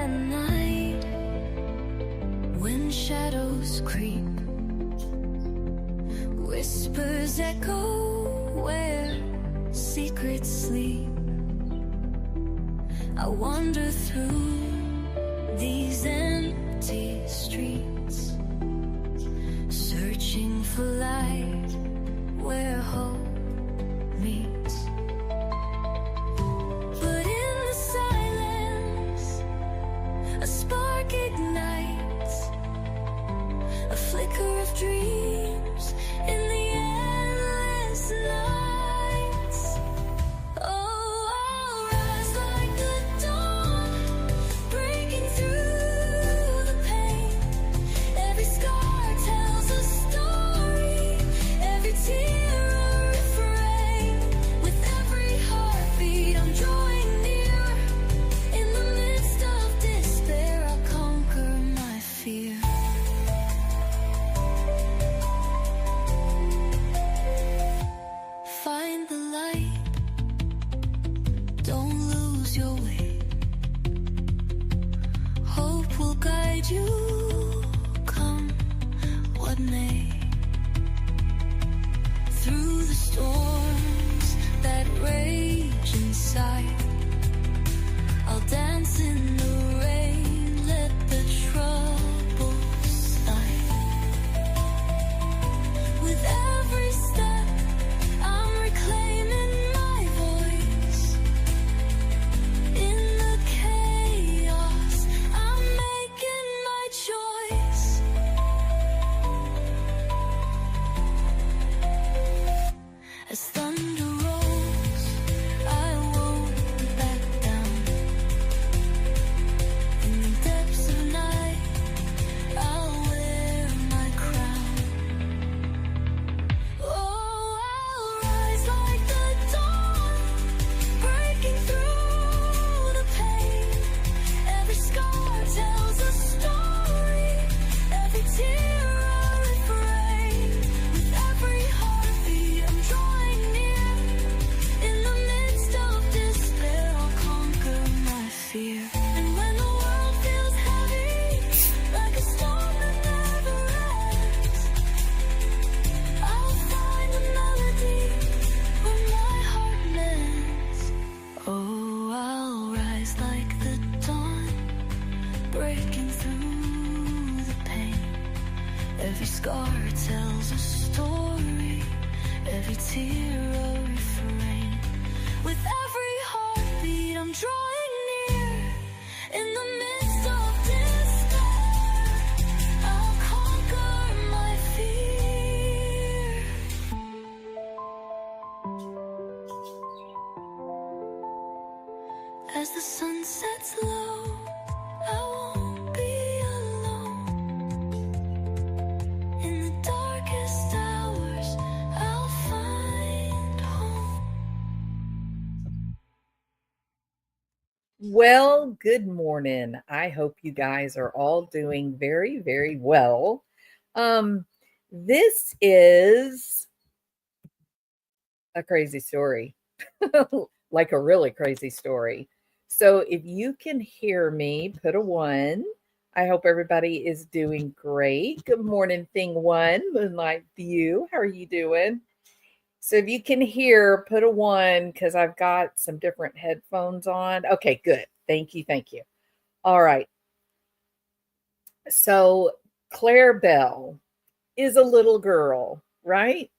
at night, when shadows creep, whispers echo where secrets sleep. I wander through these empty streets, searching for light where hope meets. But in the silence, a spark ignites, a flicker of dreams in the endless nights. Oh, I'll rise like the dawn, breaking through the pain. Every scar tells a story, every tear a refrain. With every heartbeat I'm drawing near, in the midst of despair I'll conquer my fear. Find the light, don't lose your way. Hope will guide you, come what may. Through the storms that rage inside, I'll dance in the rain, let the troubles slide. With every step I'm reclaiming my voice. In the chaos, I'm making my choice. As thunder rolls, I won't back down. In the depths of night, I'll wear my crown. Oh, I'll rise like the dawn, breaking through the pain. Every scar tells a story, every tear a refrain. With every heartbeat I'm drawing near, in the midst of despair I'll conquer my fear. And when the world feels heavy, like a storm that never ends, I'll find a melody where my heart mends. Oh, I'll rise like the dawn, breaking through the pain. Every scar tells a story, every tear a refrain. With every heartbeat I'm drawing near, in the midst of despair I'll conquer my fear. As the sun sets low, I won't be alone. In the darkest hours, I'll find home. Well, good morning. I hope you guys are all doing very, very well. This is a crazy story, like a really crazy story. So if you can hear me, put a one. I hope everybody is doing great. Good morning, thing one, Moonlight View. How are you doing? So if you can hear, put a one because I've got some different headphones on. Okay, good. Thank you. Thank you. All right. So Claire Bell is a little girl, right?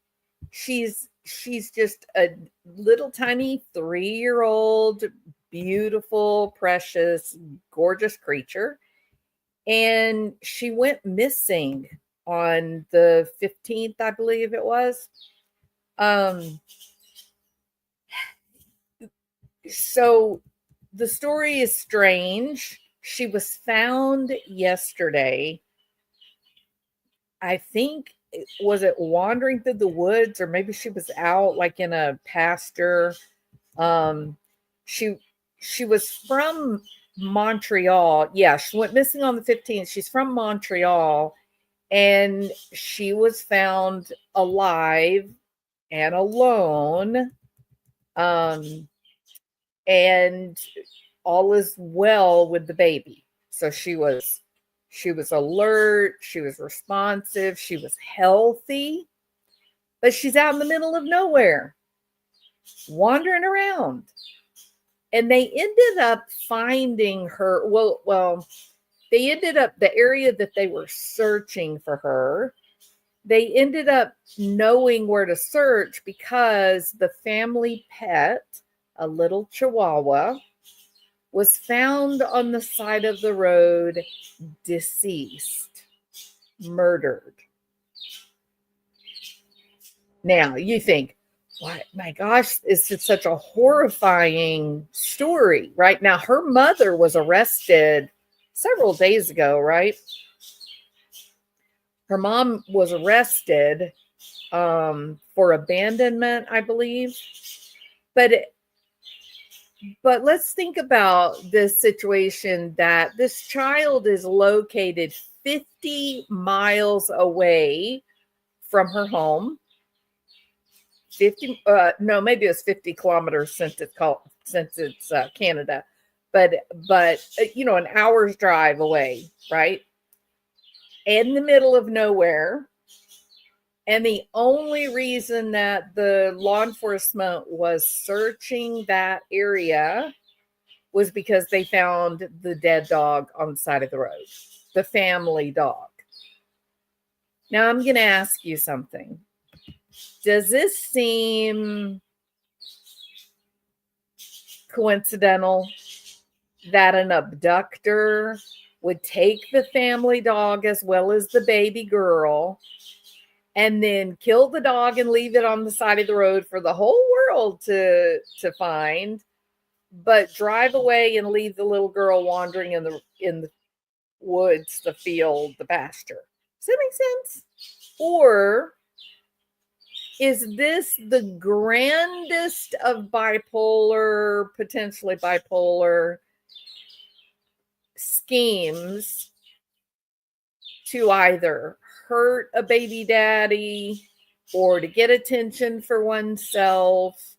She's just a little tiny 3-year-old, beautiful, precious, gorgeous creature. And she went missing on the 15th, I believe it was. So the story is strange. She was found yesterday. I think was it wandering through the woods, or maybe she was out like in a pasture. Um, she she was from Montreal. Yeah, she went missing on the 15th. She's from Montreal, and she was found alive and alone. Um, and all is well with the baby. So she was alert, she was responsive, she was healthy, but she's out in the middle of nowhere, wandering around. And they ended up finding her. Well, they ended up the area that they were searching for her. They ended up knowing where to search because the family pet, a little chihuahua, was found on the side of the road, deceased, murdered. Now you think, what? My gosh, this is such a horrifying story, right? Now, her mother was arrested several days ago, right? Her mom was arrested for abandonment, I believe. But but let's think about this situation that this child is located 50 miles away from her home. 50 no, maybe it was 50 kilometers since it's Canada, but an hour's drive away, right, in the middle of nowhere. And the only reason that the law enforcement was searching that area was because they found the dead dog on the side of the road, the family dog. Now I'm going to ask you something. Does this seem coincidental that an abductor would take the family dog as well as the baby girl and then kill the dog and leave it on the side of the road for the whole world to find, but drive away and leave the little girl wandering in the woods, the field, the pasture? Does that make sense? Or is this the grandest of potentially bipolar schemes to either hurt a baby daddy or to get attention for oneself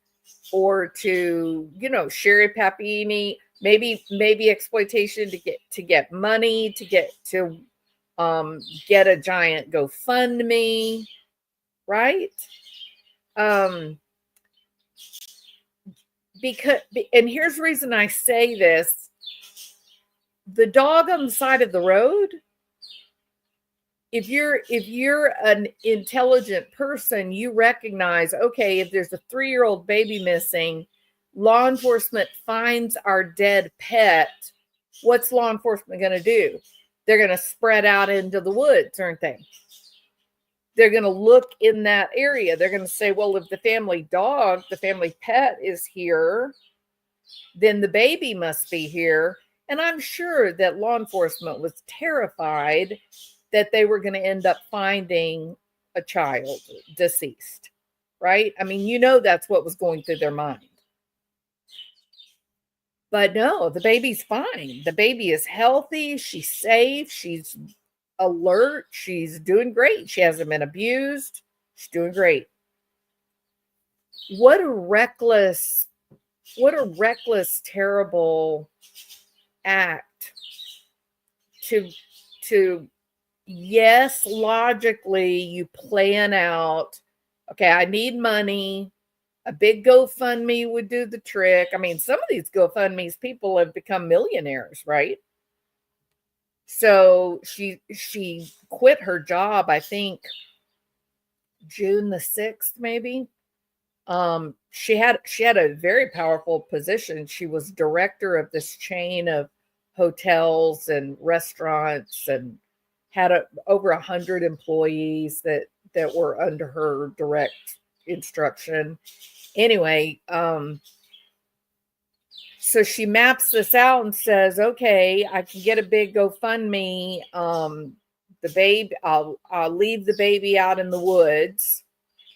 or to, Sherry Papini, maybe exploitation to get money, to get a giant GoFundMe, right? Because, and here's the reason I say this: the dog on the side of the road, if you're an intelligent person, you recognize, okay, if there's a 3-year-old baby missing, law enforcement finds our dead pet, what's law enforcement going to do? They're going to spread out into the woods, aren't they? They're going to look in that area. They're going to say, well, if the family pet is here, then the baby must be here. And I'm sure that law enforcement was terrified that they were going to end up finding a child deceased, right? I mean, that's what was going through their mind. But no, the baby's fine. The baby is healthy. She's safe. She's alert. She's doing great. She hasn't been abused. She's doing great. What a reckless, terrible act to yes, logically you plan out, okay, I need money. A big GoFundMe would do the trick. I mean, some of these GoFundMes, people have become millionaires, right? So she quit her job, I think June the 6th, maybe. She had a very powerful position. She was director of this chain of hotels and restaurants and had over 100 employees that were under her direct instruction. Anyway, so she maps this out and says, okay, I can get a big GoFundMe. The baby, I'll leave the baby out in the woods.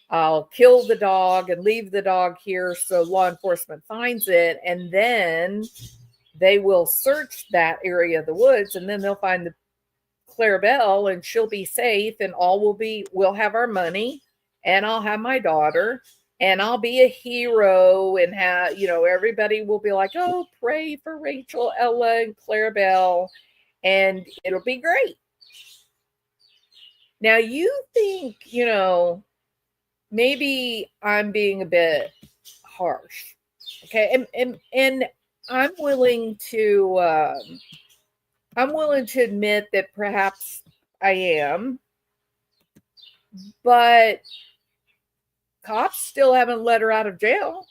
I'll kill the dog and leave the dog here so law enforcement finds it. And then they will search that area of the woods, and then they'll find the Clarabelle, and she'll be safe, and we'll have our money, and I'll have my daughter, and I'll be a hero, and everybody will be like, oh, pray for Rachel, Ella, and Clarabelle. and it'll be great. Now, you think, maybe I'm being a bit harsh. Okay. And I'm willing to, admit that perhaps I am, but cops still haven't let her out of jail.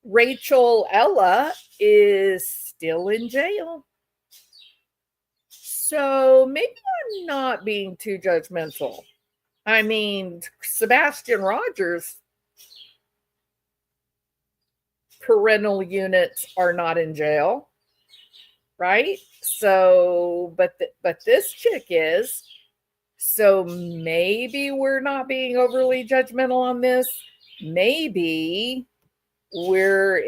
Rachel Ella is still in jail. So maybe I'm not being too judgmental. I mean, Sebastian Rogers' parental units are not in jail, right? So, but this chick is. So maybe we're not being overly judgmental on this. Maybe we're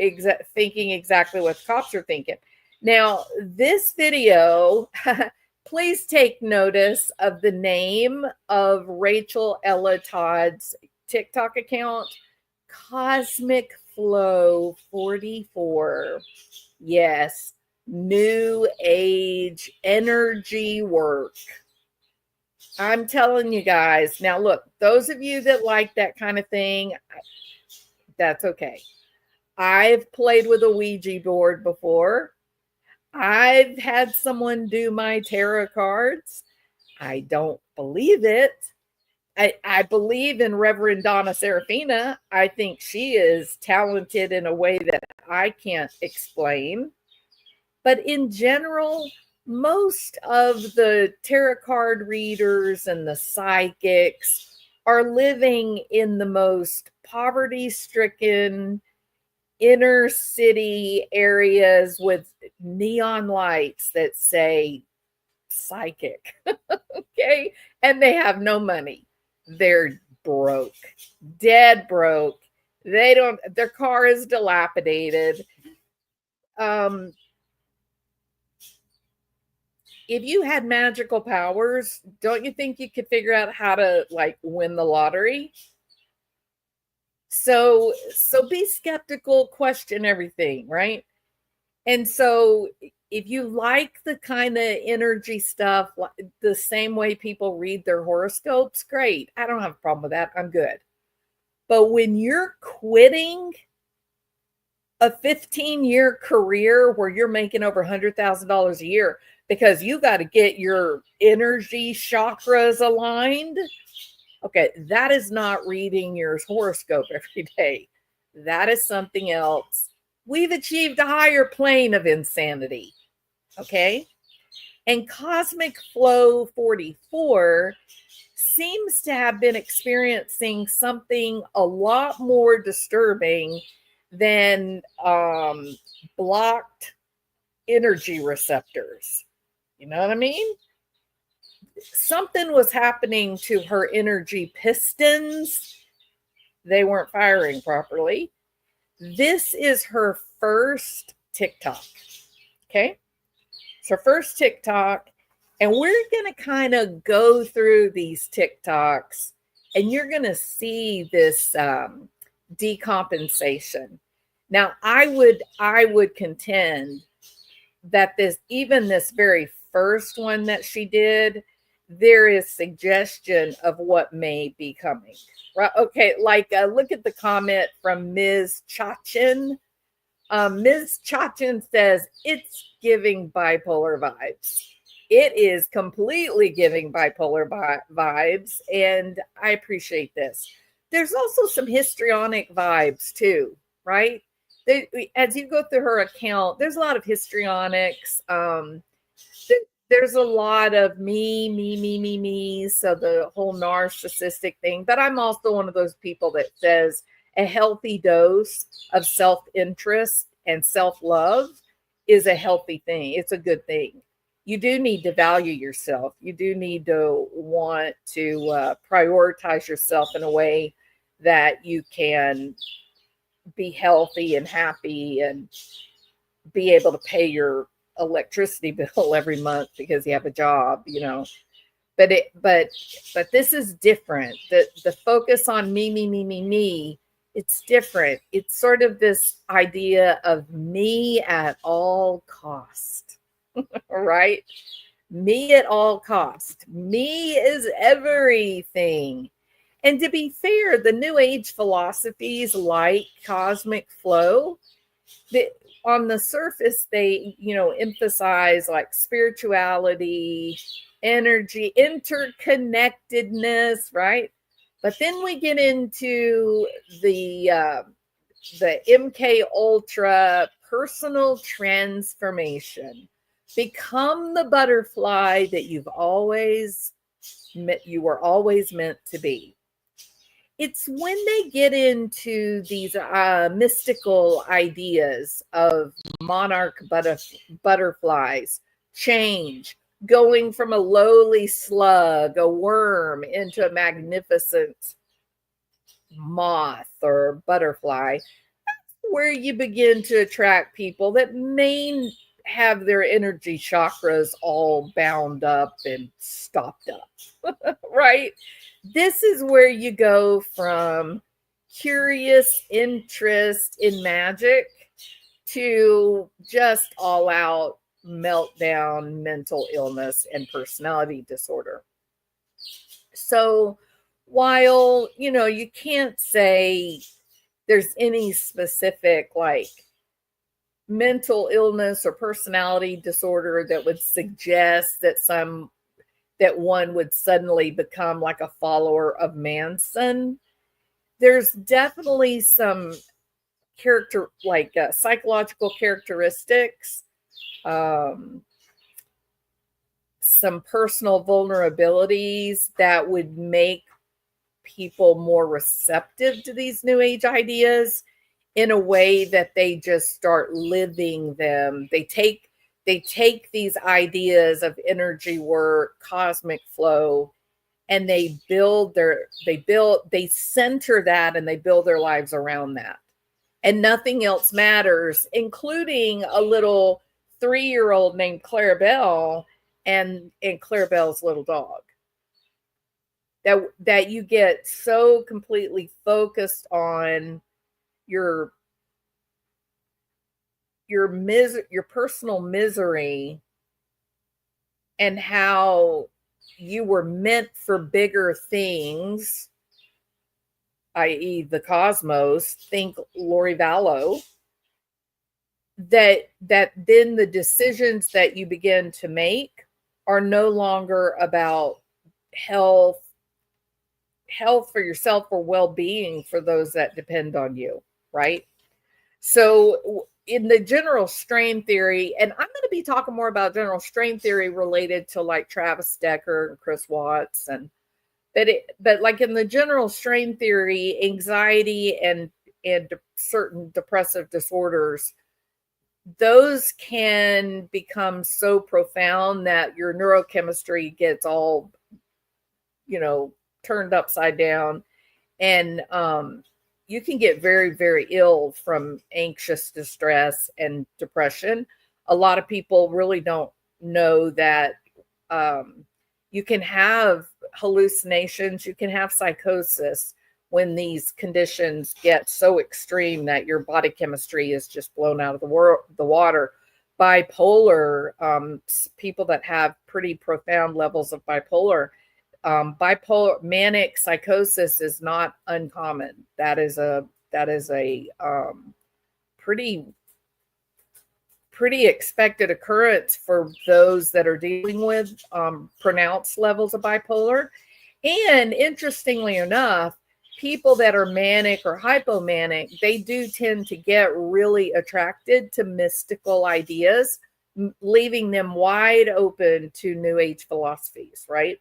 thinking exactly what the cops are thinking. Now, this video, please take notice of the name of Rachel Ella Todd's TikTok account, Cosmic Flow 44. Yes, new age energy work. I'm telling you guys. Now, look, those of you that like that kind of thing, that's okay. I've played with a Ouija board before. I've had someone do my tarot cards. I don't believe it. I believe in Reverend Donna Serafina. I think she is talented in a way that I can't explain. But in general, most of the tarot card readers and the psychics are living in the most poverty stricken inner city areas with neon lights that say psychic. Okay. And they have no money. They're broke, dead broke. Their car is dilapidated. If you had magical powers, don't you think you could figure out how to like win the lottery? So be skeptical, question everything, right? And so if you like the kind of energy stuff, the same way people read their horoscopes, great. I don't have a problem with that. I'm good. But when you're quitting a 15-year career where you're making over $100,000 a year because you got to get your energy chakras aligned, okay, that is not reading your horoscope every day. That is something else. We've achieved a higher plane of insanity. Okay. And Cosmic Flow 44 seems to have been experiencing something a lot more disturbing than blocked energy receptors. You know what I mean? Something was happening to her energy pistons. They weren't firing properly. This is her first TikTok. Okay. It's her first TikTok. And we're going to kind of go through these TikToks and you're going to see this decompensation. Now, I would contend that this very first one that she did, there is suggestion of what may be coming. Right? Okay, like look at the comment from Ms. Chachin. Ms. Chachin says it's giving bipolar vibes. It is completely giving bipolar vibes, and I appreciate this. There's also some histrionic vibes too, right? As you go through her account, there's a lot of histrionics. There's a lot of me. So the whole narcissistic thing. But I'm also one of those people that says a healthy dose of self-interest and self-love is a healthy thing. It's a good thing. You do need to value yourself. You do need to want to prioritize yourself in a way that you can be healthy and happy and be able to pay your electricity bill every month because you have a job, but this is different. The focus on me, it's different. It's sort of this idea of me at all cost. Right? Me at all cost. Me is everything. And to be fair, the New Age philosophies like cosmic flow, that on the surface they emphasize like spirituality, energy, interconnectedness, right? But then we get into the MK Ultra personal transformation. Become the butterfly that you were always meant to be. It's when they get into these mystical ideas of monarch butterflies, change, going from a lowly slug, a worm, into a magnificent moth or butterfly, where you begin to attract people that may have their energy chakras all bound up and stopped up, right? This is where you go from curious interest in magic to just all out meltdown, mental illness, and personality disorder. So while, you can't say there's any specific like mental illness or personality disorder that would suggest that one would suddenly become like a follower of Manson. There's definitely some psychological characteristics, um, some personal vulnerabilities that would make people more receptive to these new age ideas in a way that they just start living them. They take these ideas of energy work, cosmic flow, and they center that and they build their lives around that. And nothing else matters, including a little 3-year-old named Clarabelle and Clarabelle's little dog. That you get so completely focused on your your personal misery and how you were meant for bigger things, i.e. the cosmos, think Lori Vallow, that then the decisions that you begin to make are no longer about health for yourself or well-being for those that depend on you, right? So in the general strain theory, and I'm going to be talking more about general strain theory related to like Travis Decker and Chris Watts, but like in the general strain theory, anxiety and certain depressive disorders, those can become so profound that your neurochemistry gets all turned upside down, and you can get very, very ill from anxious distress and depression. A lot of people really don't know that you can have hallucinations, you can have psychosis when these conditions get so extreme that your body chemistry is just blown out of the water. Bipolar, people that have pretty profound levels of bipolar manic psychosis is not uncommon. That is a pretty expected occurrence for those that are dealing with pronounced levels of bipolar. And interestingly enough, people that are manic or hypomanic, they do tend to get really attracted to mystical ideas, leaving them wide open to new age philosophies, right?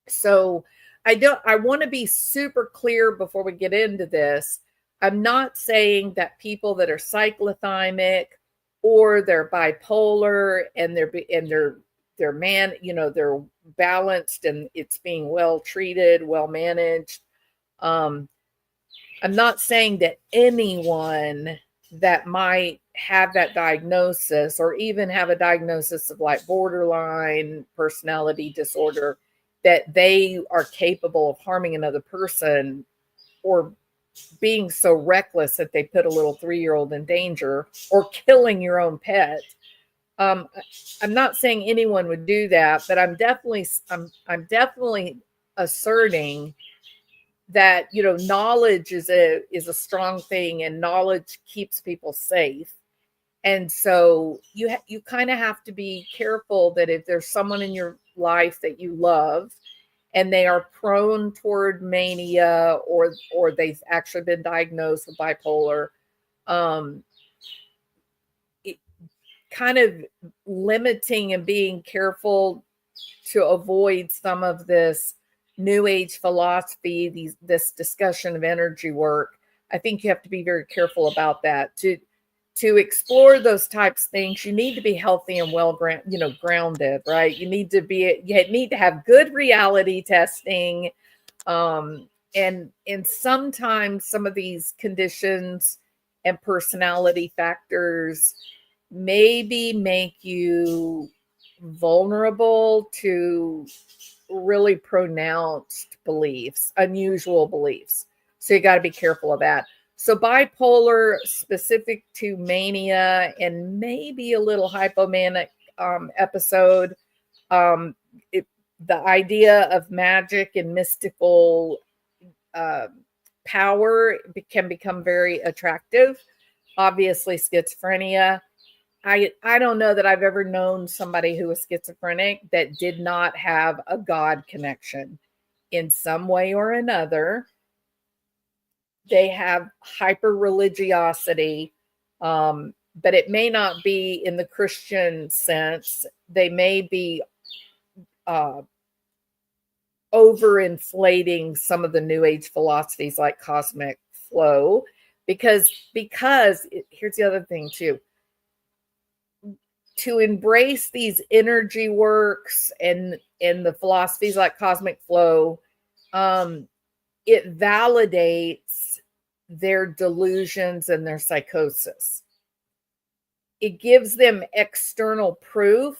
So I want to be super clear before we get into this. I'm not saying that people that are cyclothymic or they're bipolar and they're balanced and it's being well treated, well managed. I'm not saying that anyone that might have that diagnosis or even have a diagnosis of like borderline personality disorder, that they are capable of harming another person or being so reckless that they put a little 3-year-old in danger or killing your own pet. Um, I'm not saying anyone would do that, but I'm definitely asserting that, knowledge is a strong thing, and knowledge keeps people safe. And so you kind of have to be careful that if there's someone in your life that you love and they are prone toward mania, or they've actually been diagnosed with bipolar, um, it, kind of limiting and being careful to avoid some of this new age philosophy, this discussion of energy work. I think you have to be very careful about that. To explore those types of things, you need to be healthy and grounded, right? You need to have good reality testing. And sometimes some of these conditions and personality factors maybe make you vulnerable to really pronounced beliefs, unusual beliefs. So you got to be careful of that. So bipolar, specific to mania and maybe a little hypomanic episode, um, it, the idea of magic and mystical uh, power can become very attractive. Obviously, schizophrenia. I don't know that I've ever known somebody who was schizophrenic that did not have a God connection in some way or another. They have hyper religiosity, but it may not be in the Christian sense. They may be uh, overinflating some of the new age philosophies like cosmic flow, because here's the other thing too. To embrace these energy works and the philosophies like cosmic flow, um, it validates their delusions and their psychosis. It gives them external proof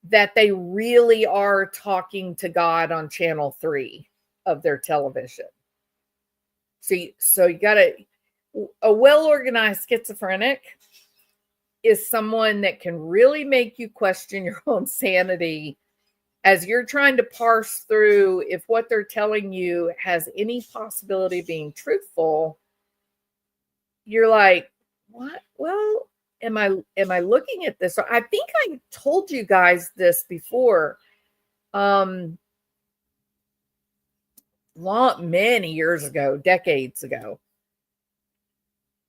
that they really are talking to God on channel 3 of their television. So you got to, a well-organized schizophrenic is someone that can really make you question your own sanity as you're trying to parse through if what they're telling you has any possibility of being truthful. You're like, what? Well, am I looking at this? I think I told you guys this before. Um Many years ago, decades ago.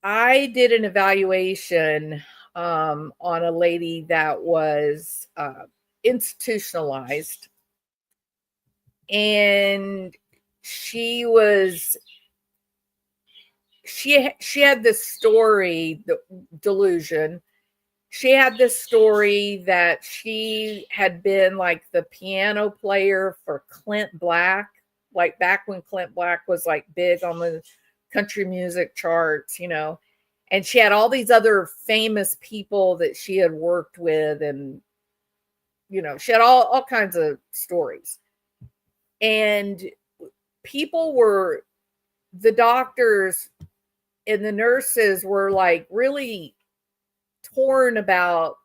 I did an evaluation on a lady that was institutionalized, and she was she had this story, the delusion. She had this story that she had been like the piano player for Clint Black, like back when Clint Black was like big on the country music charts. And she had all these other famous people that she had worked with, and she had all kinds of stories. And people were the doctors and the nurses were like really torn about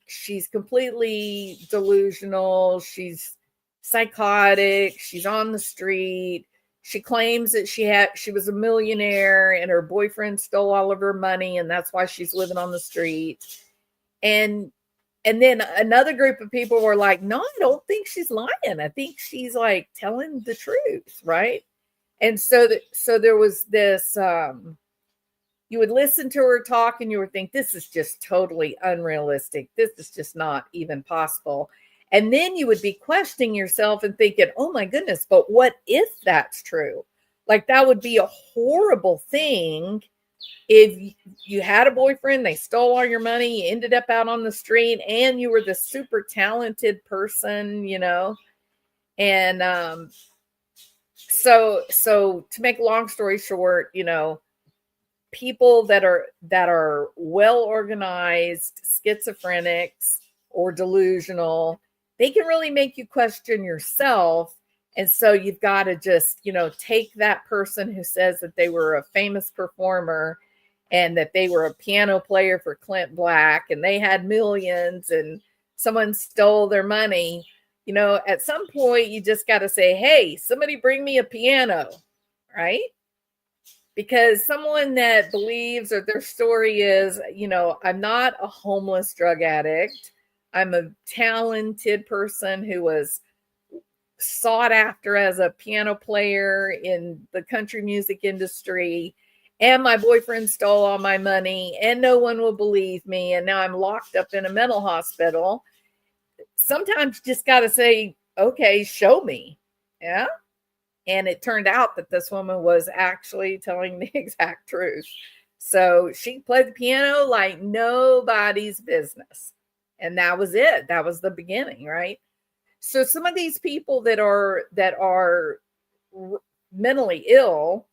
she's completely delusional, she's psychotic, she's on the street. She claims that she was a millionaire and her boyfriend stole all of her money and that's why she's living on the street. And then another group of people were like, no, I don't think she's lying. I think she's like telling the truth, right? And so there was this you would listen to her talk and you would think, this is just totally unrealistic. This is just not even possible. And then you would be questioning yourself and thinking, oh my goodness, but what if that's true? Like that would be a horrible thing if you had a boyfriend, they stole all your money, you ended up out on the street, and you were this super talented person. And so to make a long story short, people that are well organized schizophrenics or delusional, they can really make you question yourself. And so you've got to just take that person who says that they were a famous performer and that they were a piano player for Clint Black and they had millions and someone stole their money. At some point you just got to say, hey, somebody bring me a piano, right? Because someone that believes or their story is, I'm not a homeless drug addict. I'm a talented person who was sought after as a piano player in the country music industry. And my boyfriend stole all my money and no one will believe me. And now I'm locked up in a mental hospital. Sometimes you just got to say, okay, show me. Yeah. And it turned out that this woman was actually telling the exact truth. So she played the piano like nobody's business. And that was it. That was the beginning, right? So some of these people that are mentally ill,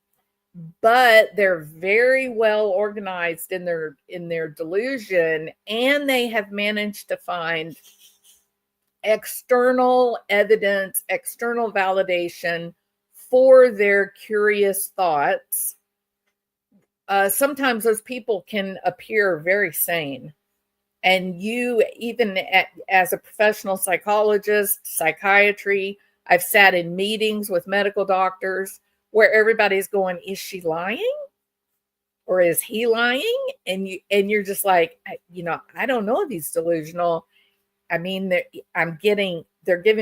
but they're very well organized in their delusion, and they have managed to find external evidence, external validation for their curious thoughts. Sometimes those people can appear very sane. And you, even as a professional psychologist, psychiatry, I've sat in meetings with medical doctors where everybody's going, is she lying? Or is he lying? And you're just like, I don't know if he's delusional. I mean, they're giving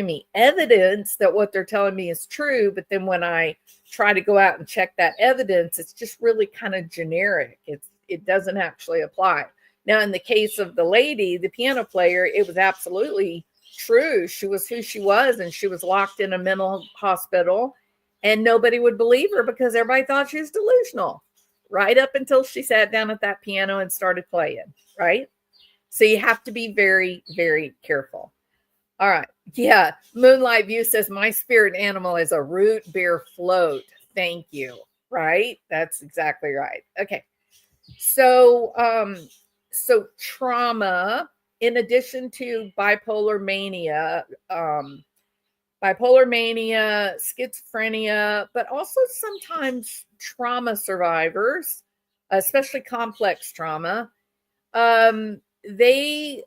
me evidence that what they're telling me is true. But then when I try to go out and check that evidence, it's just really kind of generic. It doesn't actually apply. Now, in the case of the lady, the piano player, it was absolutely true. She was who she was, and she was locked in a mental hospital, and nobody would believe her because everybody thought she was delusional, right up until she sat down at that piano and started playing, right? So you have to be very, very careful. All right. Yeah. Moonlight View says, my spirit animal is a root beer float. Thank you. Right? That's exactly right. Okay. So trauma, in addition to bipolar mania, schizophrenia, but also sometimes trauma survivors, especially complex trauma, they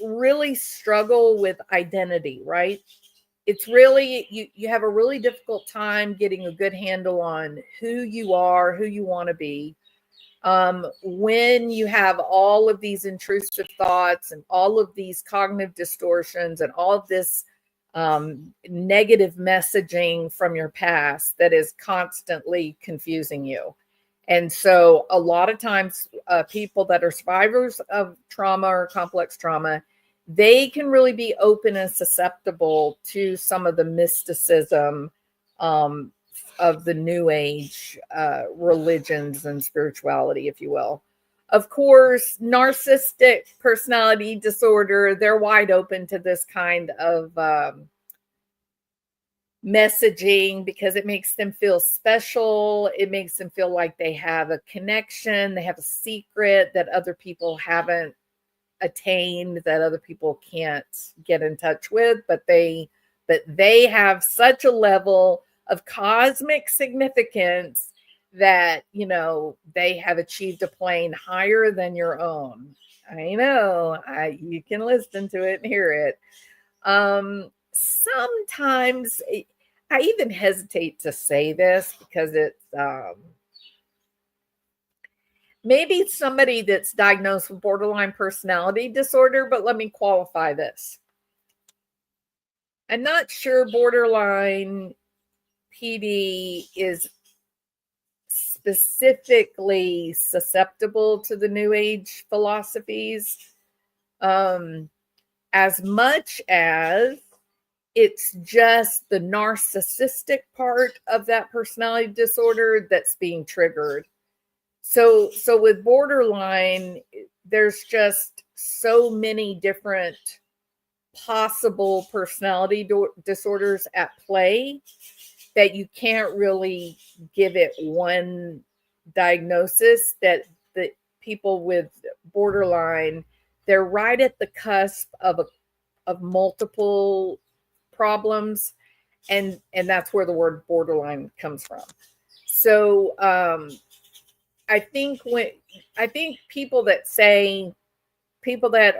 really struggle with identity, right? It's really, you have a really difficult time getting a good handle on who you are, who you want to be. When you have all of these intrusive thoughts and all of these cognitive distortions and all of this negative messaging from your past that is constantly confusing you. And so a lot of times people that are survivors of trauma or complex trauma, they can really be open and susceptible to some of the mysticism of the new age religions and spirituality, if you will. Of course, narcissistic personality disorder, they're wide open to this kind of messaging because it makes them feel special. It makes them feel like they have a connection, they have a secret that other people haven't attained, that other people can't get in touch with, but they have such a level of cosmic significance that they have achieved a plane higher than your own. I know, you can listen to it and hear it. Sometimes I even hesitate to say this because it's maybe somebody that's diagnosed with borderline personality disorder, but let me qualify this. I'm not sure borderline PD is specifically susceptible to the New Age philosophies as much as it's just the narcissistic part of that personality disorder that's being triggered. So with borderline, there's just so many different possible personality disorders at play that you can't really give it one diagnosis. That the people with borderline, they're right at the cusp of multiple problems, and that's where the word borderline comes from. So I think people that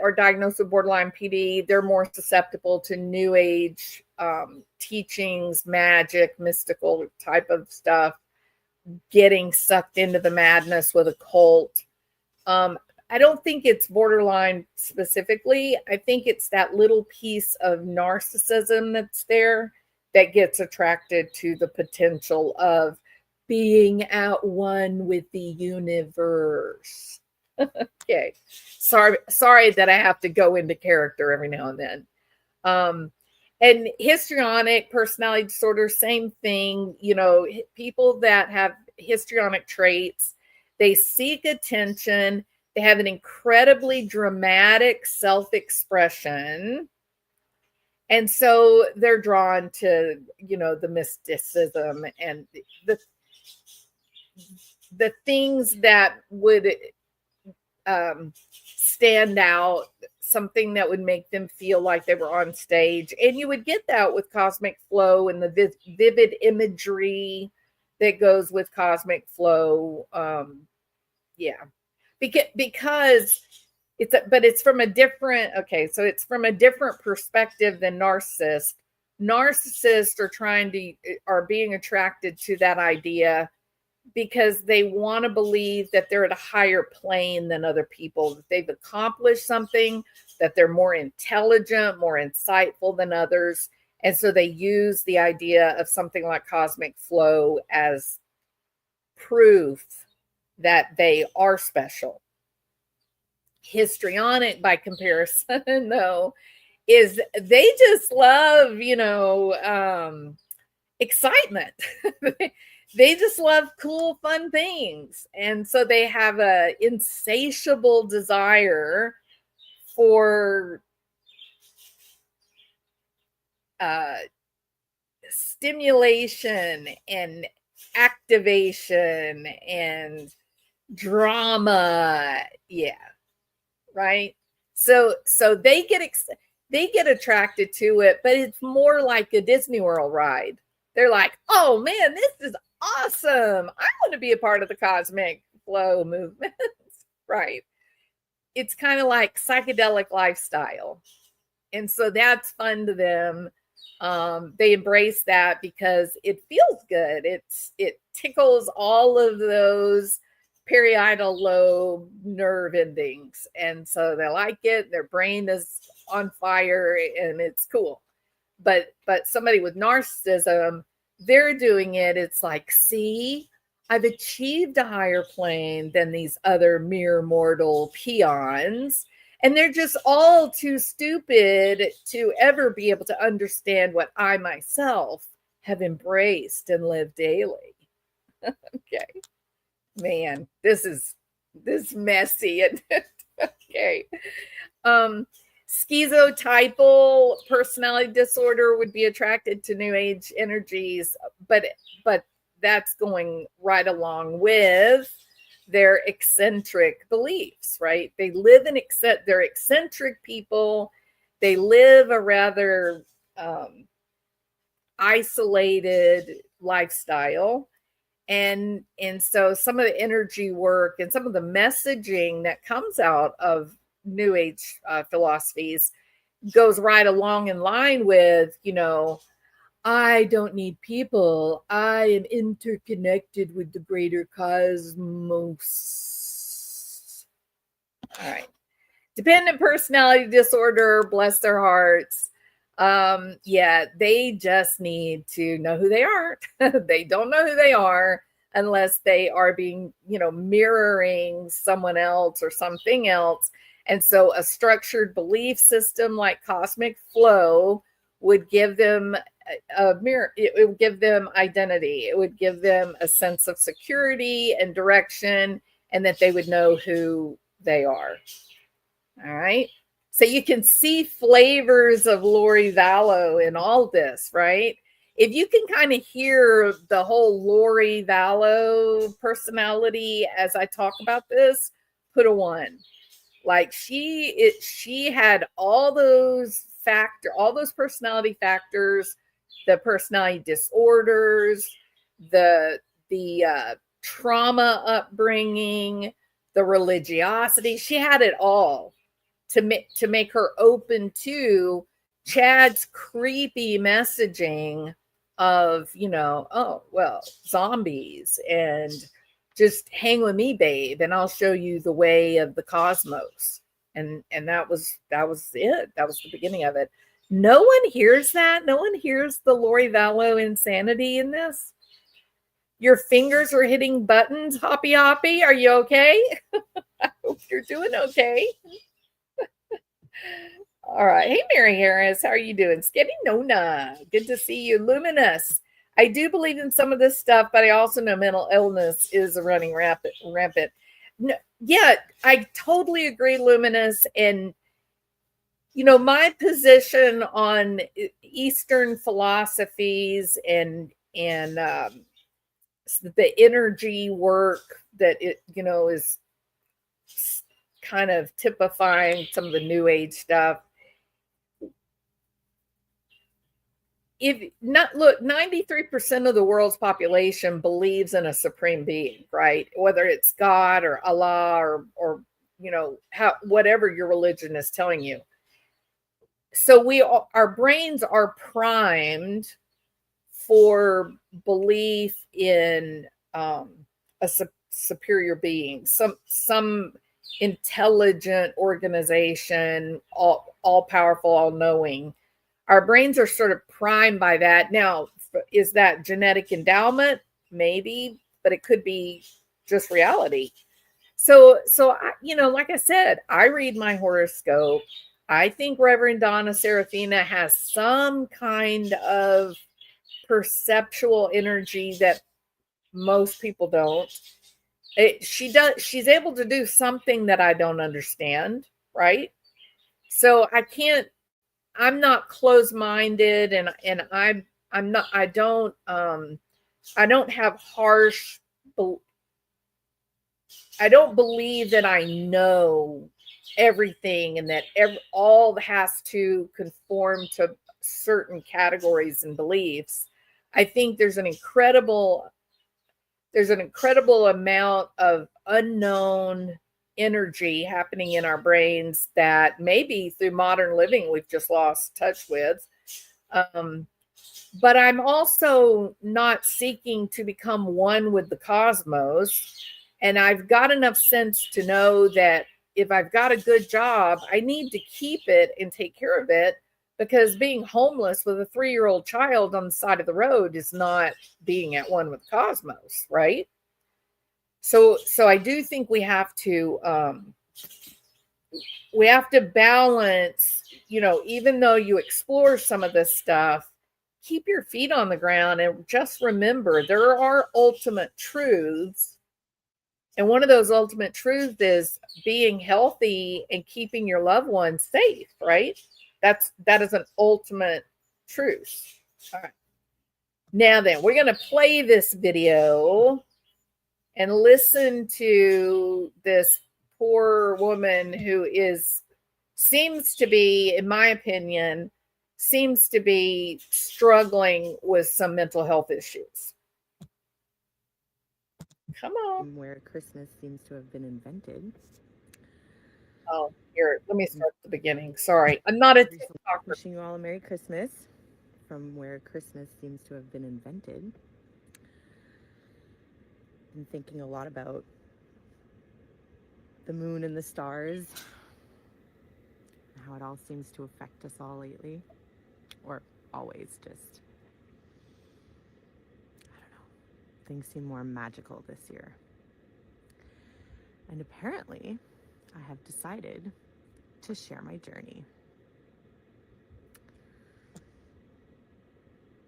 are diagnosed with borderline PD, they're more susceptible to new age teachings, magic, mystical type of stuff, getting sucked into the madness with a cult. I don't think it's borderline specifically. I think it's that little piece of narcissism that's there that gets attracted to the potential of being at one with the universe. Okay. Sorry that I have to go into character every now and then. And histrionic personality disorder, same thing. You know, people that have histrionic traits, they seek attention. They have an incredibly dramatic self-expression. And so they're drawn to, you know, the mysticism and the things that would stand out, something that would make them feel like they were on stage. And you would get that with cosmic flow and the vivid imagery that goes with cosmic flow. Yeah, because it's from a different, okay, so it's from a different perspective than narcissists. Narcissists are being attracted to that idea because they want to believe that they're at a higher plane than other people, that they've accomplished something, that they're more intelligent, more insightful than others. And so they use the idea of something like cosmic flow as proof that they are special. Histrionic, by comparison, though, is they just love, excitement. They just love cool, fun things. And so they have a insatiable desire for stimulation and activation and drama. Yeah. Right. So they get attracted to it, but it's more like a Disney World ride. They're like, oh man, this is awesome. I want to be a part of the cosmic flow movement. Right. It's kind of like psychedelic lifestyle. And so that's fun to them. They embrace that because it feels good. It tickles all of those parietal lobe nerve endings. And so they like it. Their brain is on fire and it's cool. But somebody with narcissism, they're doing it. It's like, see, I've achieved a higher plane than these other mere mortal peons. And they're just all too stupid to ever be able to understand what I myself have embraced and lived daily. Okay. Man, this messy. Okay. Schizotypal personality disorder would be attracted to new age energies, but that's going right along with their eccentric beliefs, right? They're eccentric people. They live a rather isolated lifestyle. And so some of the energy work and some of the messaging that comes out of new age philosophies goes right along in line with, I don't need people. I am interconnected with the greater cosmos. All right. Dependent personality disorder, bless their hearts. Yeah, they just need to know who they are. They don't know who they are unless they are being, mirroring someone else or something else. And so a structured belief system like cosmic flow would give them a mirror. It would give them identity. It would give them a sense of security and direction, and that they would know who they are. All right. So you can see flavors of Lori Vallow in all this, right? If you can kind of hear the whole Lori Vallow personality as I talk about this, put a 1. Like she had all those personality factors, the personality disorders, the trauma upbringing, the religiosity. She had it all to make her open to Chad's creepy messaging of, oh, well, zombies and just hang with me, babe, and I'll show you the way of the cosmos. And that was it. That was the beginning of it. No one hears that. No one hears the Lori Vallow insanity in this. Your fingers are hitting buttons, Hoppy Hoppy. Are you okay? I hope you're doing okay. All right. Hey, Mary Harris. How are you doing? Sketty Nona. Good to see you. Luminous. I do believe in some of this stuff, but I also know mental illness is running rampant. No, yeah, I totally agree, Luminous. And, my position on Eastern philosophies and the energy work that it, is kind of typifying some of the new age stuff. If not, look, 93% of the world's population believes in a supreme being, right? Whether it's God or Allah or whatever your religion is telling you. So our brains are primed for belief in a superior being, some intelligent organization, all powerful, all knowing. Our brains are sort of primed by that. Now, is that genetic endowment? Maybe, but it could be just reality. So I, like I said, I read my horoscope. I think Reverend Donna Serafina has some kind of perceptual energy that most people don't. She's able to do something that I don't understand, right? So I'm not closed-minded, and I'm not, I don't have harsh, I don't believe that I know everything and that all has to conform to certain categories and beliefs. I think there's an incredible amount of unknown energy happening in our brains that maybe through modern living we've just lost touch with. But I'm also not seeking to become one with the cosmos. And I've got enough sense to know that if I've got a good job, I need to keep it and take care of it, because being homeless with a 3-year-old child on the side of the road is not being at one with the cosmos, right? So I do think we have to balance, even though you explore some of this stuff, keep your feet on the ground and just remember there are ultimate truths. And one of those ultimate truths is being healthy and keeping your loved ones safe, right? That is an ultimate truth. All right. Now then, we're going to play this video and listen to this poor woman who seems to be, in my opinion, struggling with some mental health issues. Come on. Where Christmas seems to have been invented. Oh, here, let me start at the beginning. Sorry, I'm not a TikToker. Wishing you all a Merry Christmas from where Christmas seems to have been invented. Been thinking a lot about the moon and the stars, and how it all seems to affect us all lately, or always. Just, I don't know, things seem more magical this year. And apparently, I have decided to share my journey.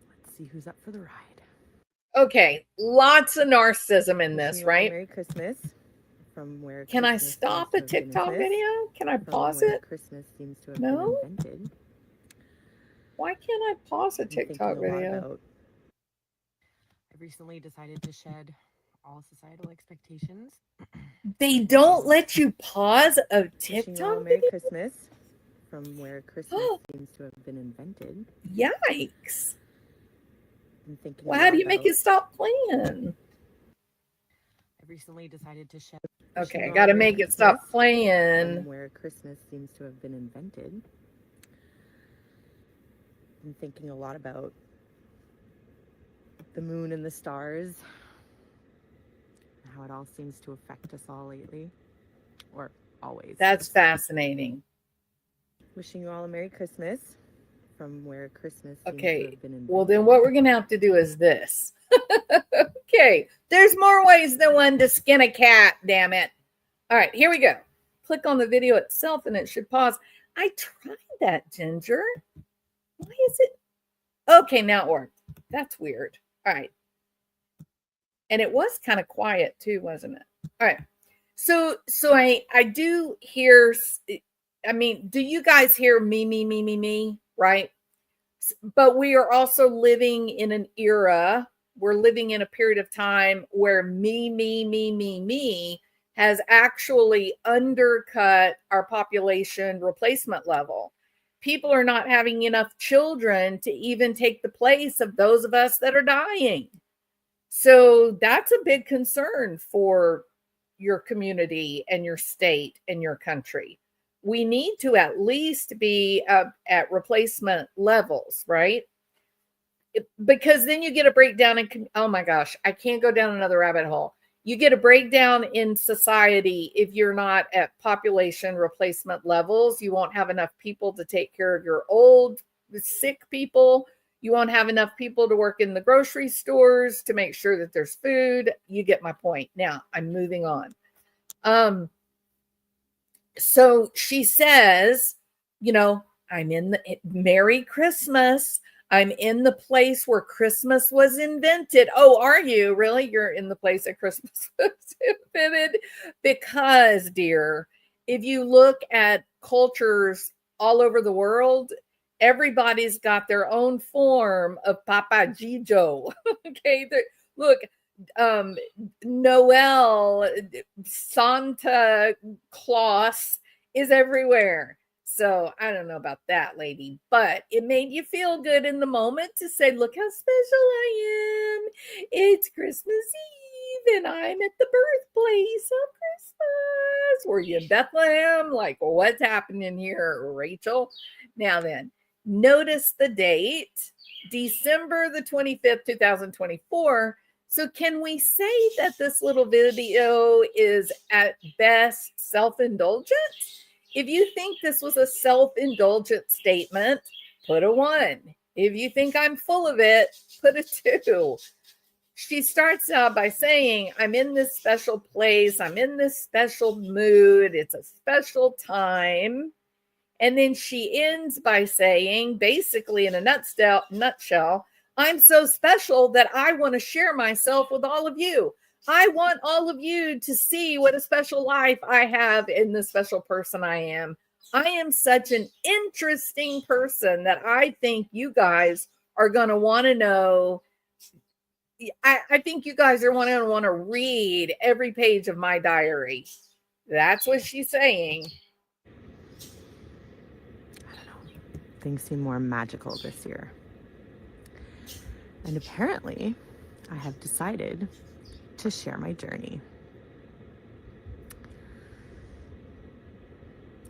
Let's see who's up for the ride. Okay, lots of narcissism in this, right? Merry Christmas. From where Can I stop a TikTok video? Can I pause it? Christmas seems to have been invented. Why can't I pause a TikTok video? I recently decided to shed all societal expectations. They don't let you pause a TikTok Merry video? Christmas from where Christmas seems to have been invented. Yikes. I'm thinking well, how do you make it stop playing? recently decided to share. Okay, I got to make it stop playing. Where Christmas seems to have been invented. I'm thinking a lot about the moon and the stars, how it all seems to affect us all lately, or always. That's fascinating. Wishing you all a Merry Christmas from where Christmas seems to Okay, have been invented. well, then what we're going to have to do is this. Okay, there's more ways than one to skin a cat, damn it. All right, here we go. Click on the video itself and it should pause. I tried that, Ginger. Why is it? Okay, now it worked. That's weird. All right. And it was kind of quiet too, wasn't it? All right. So I do hear, I mean, do you guys hear me, right? But we are also living in an era, we're living in a period of time where me has actually undercut our population replacement level. People are not having enough children to even take the place of those of us that are dying. So that's a big concern for your community and your state and your country. We need to at least be at replacement levels, right? Because then you get a breakdown in, oh my gosh, I can't go down another rabbit hole. You get a breakdown in society if you're not at population replacement levels. You won't have enough people to take care of your old, sick people. You won't have enough people to work in the grocery stores to make sure that there's food. You get my point. Now I'm moving on. So she says, you know, I'm in the Merry Christmas. I'm in the place where Christmas was invented. Oh, are you really? You're in the place that Christmas was invented? Because, dear, if you look at cultures all over the world, everybody's got their own form of Papa Gijo. Okay, look, Noel, Santa Claus is everywhere. So I don't know about that, lady, but it made you feel good in the moment to say, look how special I am. It's Christmas Eve and I'm at the birthplace of Christmas. Were you in Bethlehem? Like, what's happening here, Rachel? Now then, notice the date, December the 25th, 2024. So can we say that this little video is at best self-indulgent? If you think this was a self-indulgent statement, put a 1. If you think I'm full of it, put a 2. She starts out by saying, I'm in this special place. I'm in this special mood. It's a special time. And then she ends by saying, basically in a nutshell, I'm so special that I want to share myself with all of you. I want all of you to see what a special life I have in the special person I am. I am such an interesting person that I think you guys are going to want to know. I think you guys are going to want to read every page of my diary. That's what she's saying. I don't know. Things seem more magical this year. And apparently, I have decided to share my journey.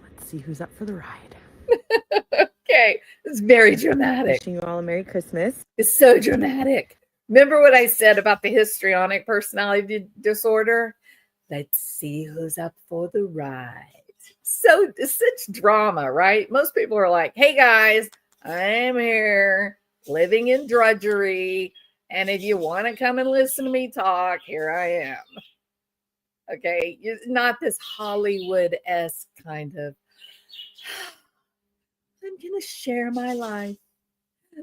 Let's see who's up for the ride. Okay, it's very dramatic. Wishing you all a Merry Christmas. It's so dramatic. Remember what I said about the histrionic personality disorder? Let's see who's up for the ride. So it's such drama, right? Most people are like, hey guys, I'm here living in drudgery. And if you want to come and listen to me talk, here I am. Okay. It's not this Hollywood-esque kind of, I'm going to share my life.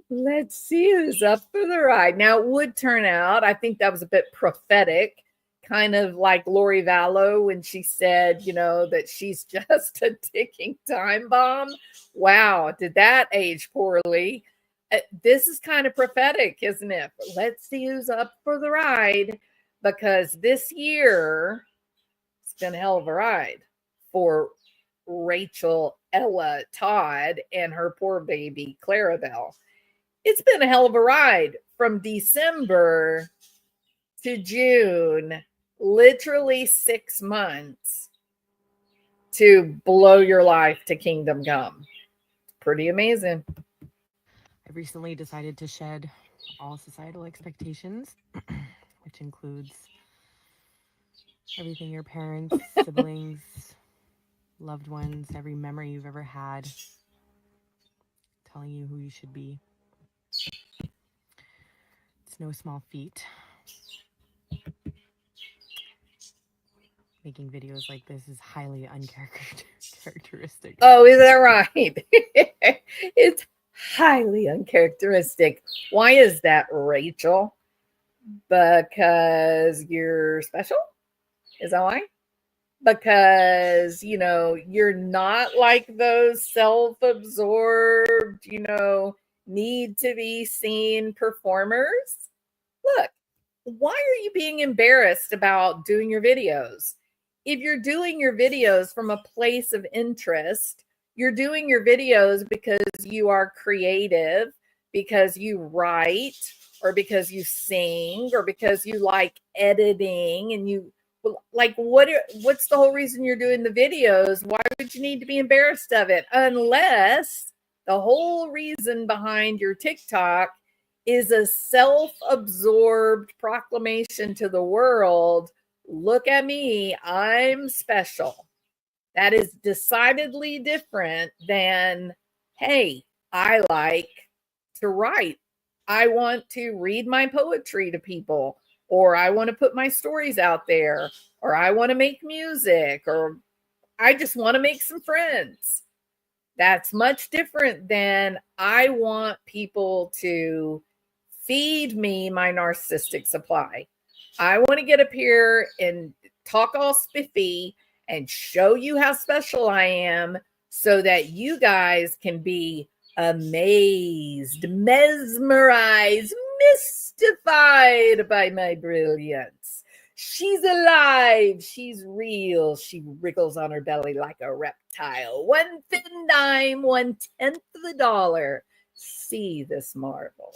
Let's see who's up for the ride. Now, it would turn out, I think that was a bit prophetic, kind of like Lori Vallow when she said, you know, that she's just a ticking time bomb. Wow, did that age poorly? This is kind of prophetic, isn't it? Let's see who's up for the ride, because this year it's been a hell of a ride for Rachel Ella Todd and her poor baby Clarabelle. It's been a hell of a ride from December to June. literally 6 months to blow your life to kingdom come. Pretty amazing. I recently decided to shed all societal expectations, which includes everything your parents, siblings, loved ones, every memory you've ever had, telling you who you should be. It's no small feat. Making videos like this is highly uncharacteristic. Oh, is that right? It's highly uncharacteristic. Why is that, Rachel? Because you're special? Is that why? Because, you're not like those self absorbed, need to be seen performers? Look, why are you being embarrassed about doing your videos? If you're doing your videos from a place of interest, you're doing your videos because you are creative, because you write, or because you sing, or because you like editing, and you like what's the whole reason you're doing the videos? Why would you need to be embarrassed of it? Unless the whole reason behind your TikTok is a self-absorbed proclamation to the world. Look at me, I'm special. That is decidedly different than, hey, I like to write. I want to read my poetry to people, or I want to put my stories out there, or I want to make music, or I just want to make some friends. That's much different than I want people to feed me my narcissistic supply. I want to get up here and talk all spiffy and show you how special I am so that you guys can be amazed, mesmerized, mystified by my brilliance. She's alive. She's real. She wriggles on her belly like a reptile. 1 thin dime, 1/10 of the dollar. See this marvel.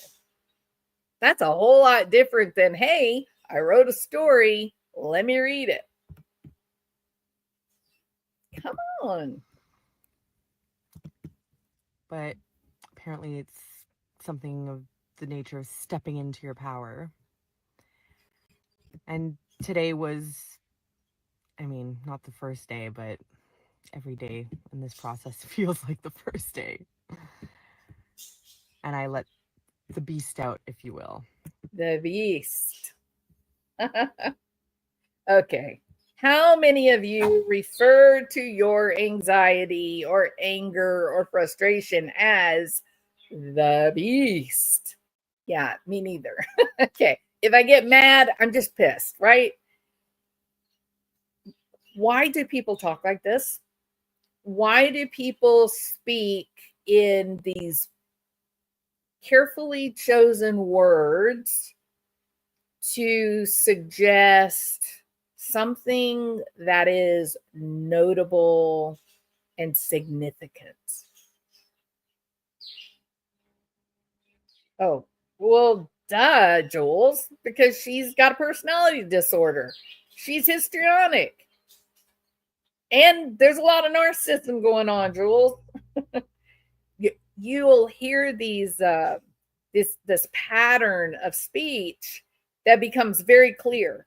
That's a whole lot different than, hey, I wrote a story. Let me read it. Come on. But apparently, it's something of the nature of stepping into your power. And today was, not the first day, but every day in this process feels like the first day. And I let the beast out, if you will. The beast. Okay. How many of you refer to your anxiety or anger or frustration as the beast? Yeah, me neither. Okay. If I get mad, I'm just pissed, right? Why do people talk like this? Why do people speak in these carefully chosen words to suggest something that is notable and significant? Oh, well, duh, Jules, because she's got a personality disorder. She's histrionic. And there's a lot of narcissism going on, Jules. You'll hear this pattern of speech that becomes very clear.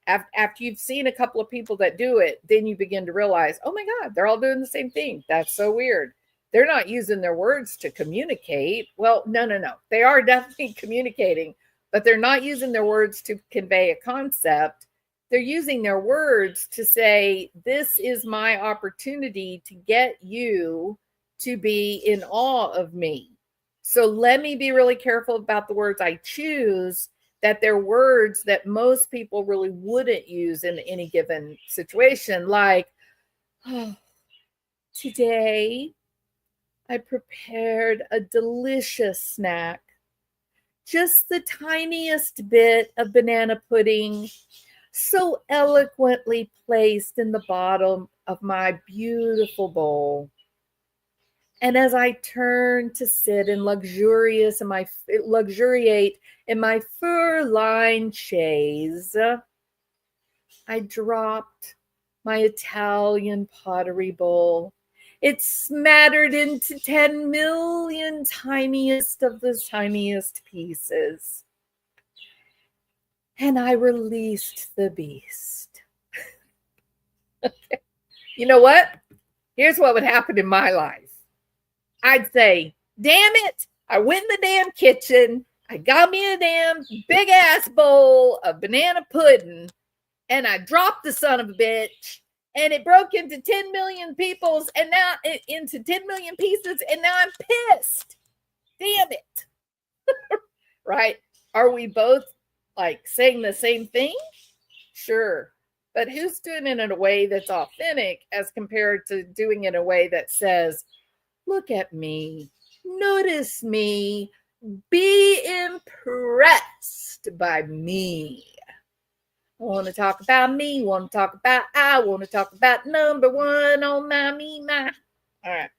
After you've seen a couple of people that do it, then you begin to realize, oh my God, they're all doing the same thing. That's so weird. They're not using their words to communicate. Well, no. They are definitely communicating, but they're not using their words to convey a concept. They're using their words to say, this is my opportunity to get you to be in awe of me. So let me be really careful about the words I choose, that they're words that most people really wouldn't use in any given situation. Like, oh, today I prepared a delicious snack, just the tiniest bit of banana pudding, so eloquently placed in the bottom of my beautiful bowl. And as I turn to sit and luxuriate in my fur-lined chaise, I dropped my Italian pottery bowl. It smattered into 10 million tiniest of the tiniest pieces. And I released the beast. Okay. You know what? Here's what would happen in my life. I'd say, damn it, I went in the damn kitchen. I got me a damn big ass bowl of banana pudding and I dropped the son of a bitch and it broke into 10 million people's and now into 10 million pieces and now I'm pissed. Damn it. Right? Are we both like saying the same thing? Sure. But who's doing it in a way that's authentic as compared to doing it in a way that says, look at me, notice me, be impressed by me. I want to talk about me, want to talk about I want to talk about number one on my me, my. All right.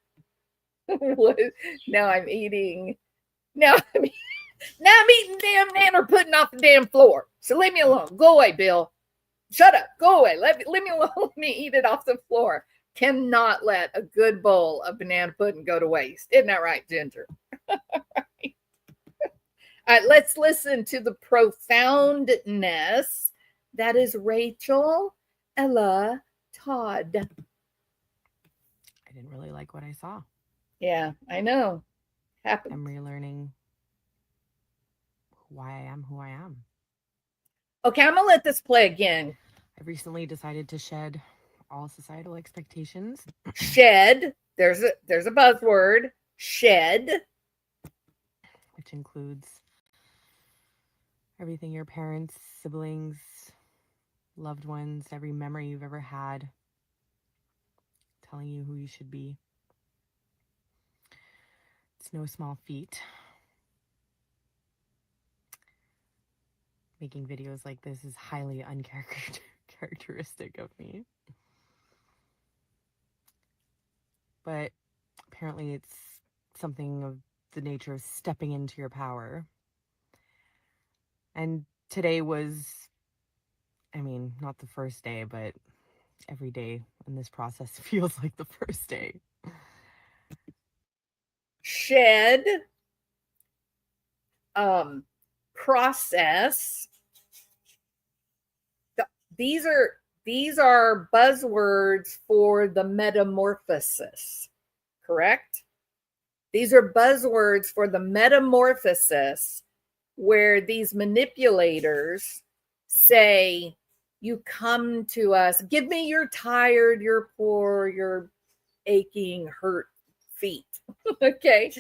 Now I'm eating. Now I'm eating damn nanner pudding off the damn floor. So leave me alone. Go away, Bill. Shut up. Go away. Let me alone. Let me eat it off the floor. Cannot let a good bowl of banana pudding go to waste. Isn't that right, Ginger? All right, let's listen to the profoundness. That is Rachel, Ella, Todd. I didn't really like what I saw. Yeah, I know. Happened. I'm relearning why I am who I am. Okay, I'm gonna let this play again. I've recently decided to shed all societal expectations. Shed. There's a buzzword. Shed. Which includes everything your parents, siblings, loved ones, every memory you've ever had, telling you who you should be. It's no small feat. Making videos like this is highly uncharacteristic of me. But apparently it's something of the nature of stepping into your power. And today was, I mean, not the first day, but every day in this process feels like the first day. Shed. Process. These are buzzwords for the metamorphosis, correct? These are buzzwords for the metamorphosis where these manipulators say, you come to us, give me your tired, your poor, your aching, hurt feet. Okay.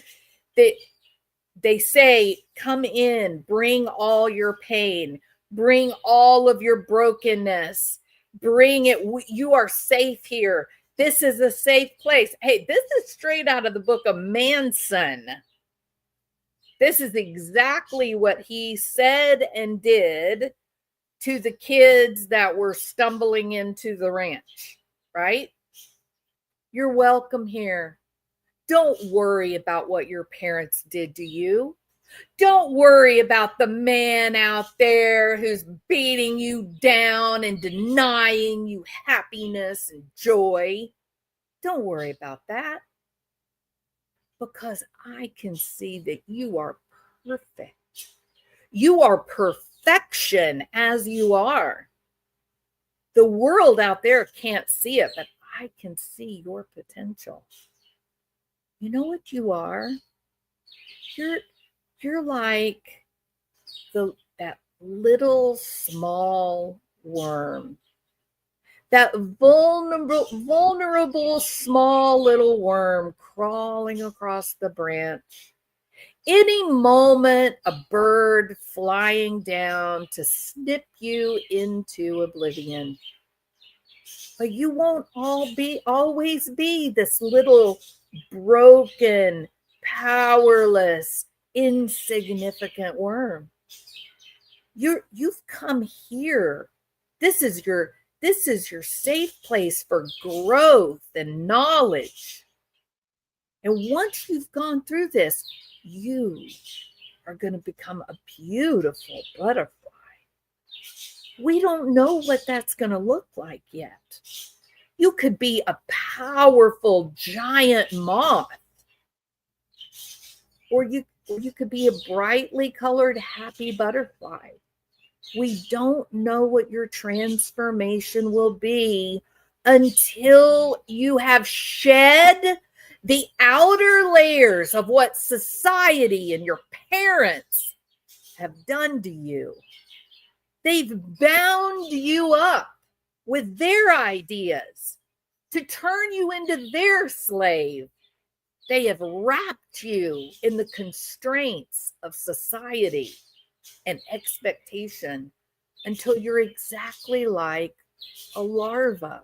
They say, come in, bring all your pain, bring all of your brokenness, bring it. You are safe here. This is a safe place. Hey, this is straight out of the book of Manson. This is exactly what he said and did to the kids that were stumbling into the ranch, right? You're welcome here. Don't worry about what your parents did to you. Don't worry about the man out there who's beating you down and denying you happiness and joy. Don't worry about that. Because I can see that you are perfect. You are perfection as you are. The world out there can't see it, but I can see your potential. You know what you are? You're like that little small worm. That vulnerable small little worm crawling across the branch. Any moment, a bird flying down to snip you into oblivion. But you won't always be this little broken, powerless, insignificant worm. You've come here. This is your safe place for growth and knowledge. And once you've gone through this, you are going to become a beautiful butterfly. We don't know what that's going to look like yet. You could be a powerful giant moth, or you could be a brightly colored happy butterfly. We don't know what your transformation will be until you have shed the outer layers of what society and your parents have done to you. They've bound you up with their ideas to turn you into their slave. They have wrapped you in the constraints of society and expectation until you're exactly like a larva.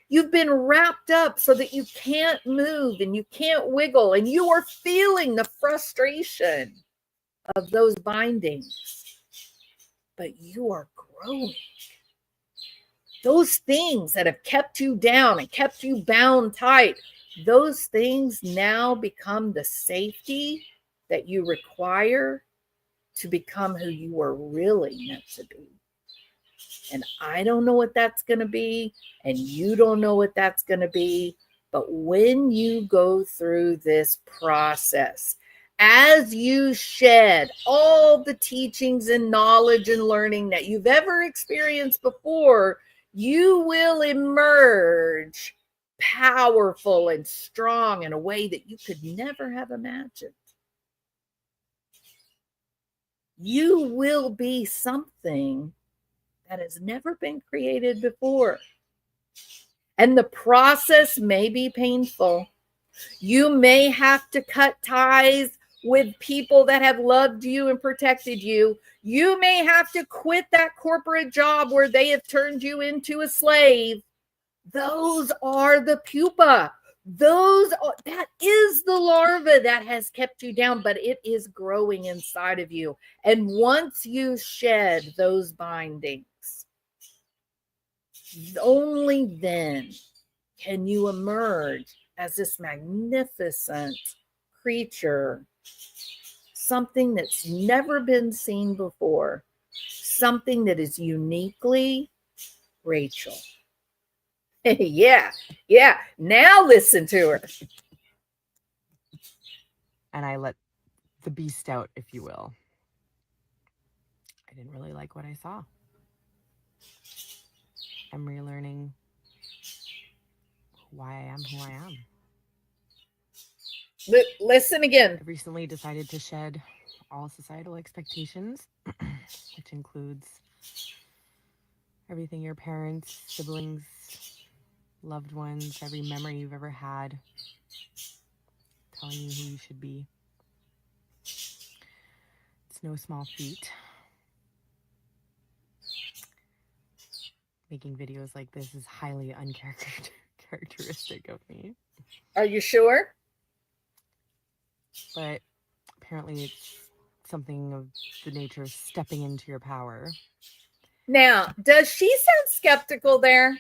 You've been wrapped up so that you can't move and you can't wiggle, and you are feeling the frustration of those bindings, but you are growing. Those things that have kept you down and kept you bound tight, those things now become the safety that you require to become who you are really meant to be. And I don't know what that's going to be, and you don't know what that's going to be. But when you go through this process, as you shed all the teachings and knowledge and learning that you've ever experienced before, you will emerge powerful and strong in a way that you could never have imagined. You will be something that has never been created before. And the process may be painful. You may have to cut ties with people that have loved you and protected you. You may have to quit that corporate job where they have turned you into a slave. Those are the pupa. That is the larva that has kept you down, but it is growing inside of you. And once you shed those bindings, only then can you emerge as this magnificent creature, something that's never been seen before, something that is uniquely Rachel. Yeah, yeah. Now listen to her. And I let the beast out, if you will. I didn't really like what I saw. I'm relearning why I am who I am. Listen again. I recently decided to shed all societal expectations, which includes everything your parents, siblings, loved ones, every memory you've ever had, telling you who you should be. It's no small feat. Making videos like this is highly uncharacteristic of me. Are you sure? But apparently it's something of the nature of stepping into your power. Now, does she sound skeptical there?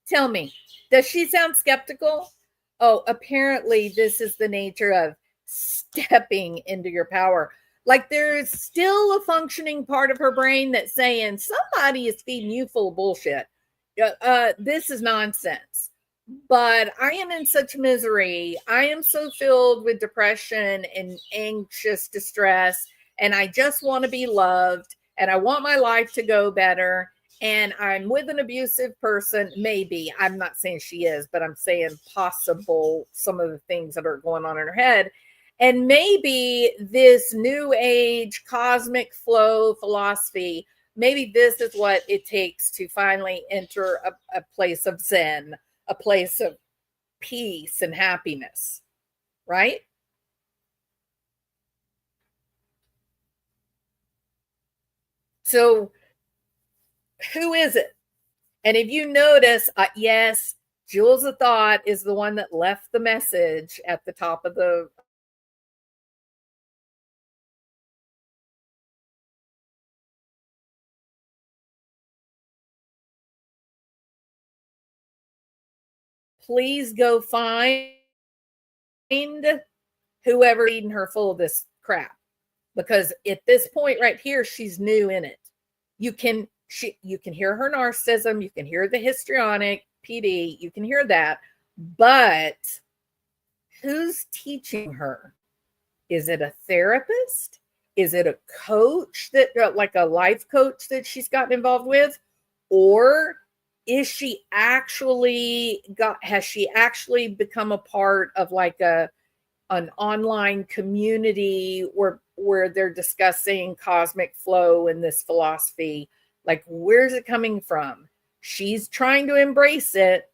Tell me, does she sound skeptical? Oh, apparently this is the nature of stepping into your power. Like there's still a functioning part of her brain that's saying somebody is feeding you full of bullshit. This is nonsense. But I am in such misery. I am so filled with depression and anxious distress, and I just want to be loved, and I want my life to go better. And I'm with an abusive person. Maybe, I'm not saying she is, but I'm saying possible some of the things that are going on in her head. And maybe this new age cosmic flow philosophy, maybe this is what it takes to finally enter a place of Zen, a place of peace and happiness, right? So, who is it? And if you notice, yes, Jules of Thought is the one that left the message at the top of the please go find whoever eating her full of this crap. because at this point right here, she's new in it. You can hear her narcissism, you can hear the histrionic PD, you can hear that, but who's teaching her? Is it a therapist? Is it a coach that, like a life coach that she's gotten involved with? Or has she actually become a part of like an online community where they're discussing cosmic flow and this philosophy? Like, where's it coming from? She's trying to embrace it.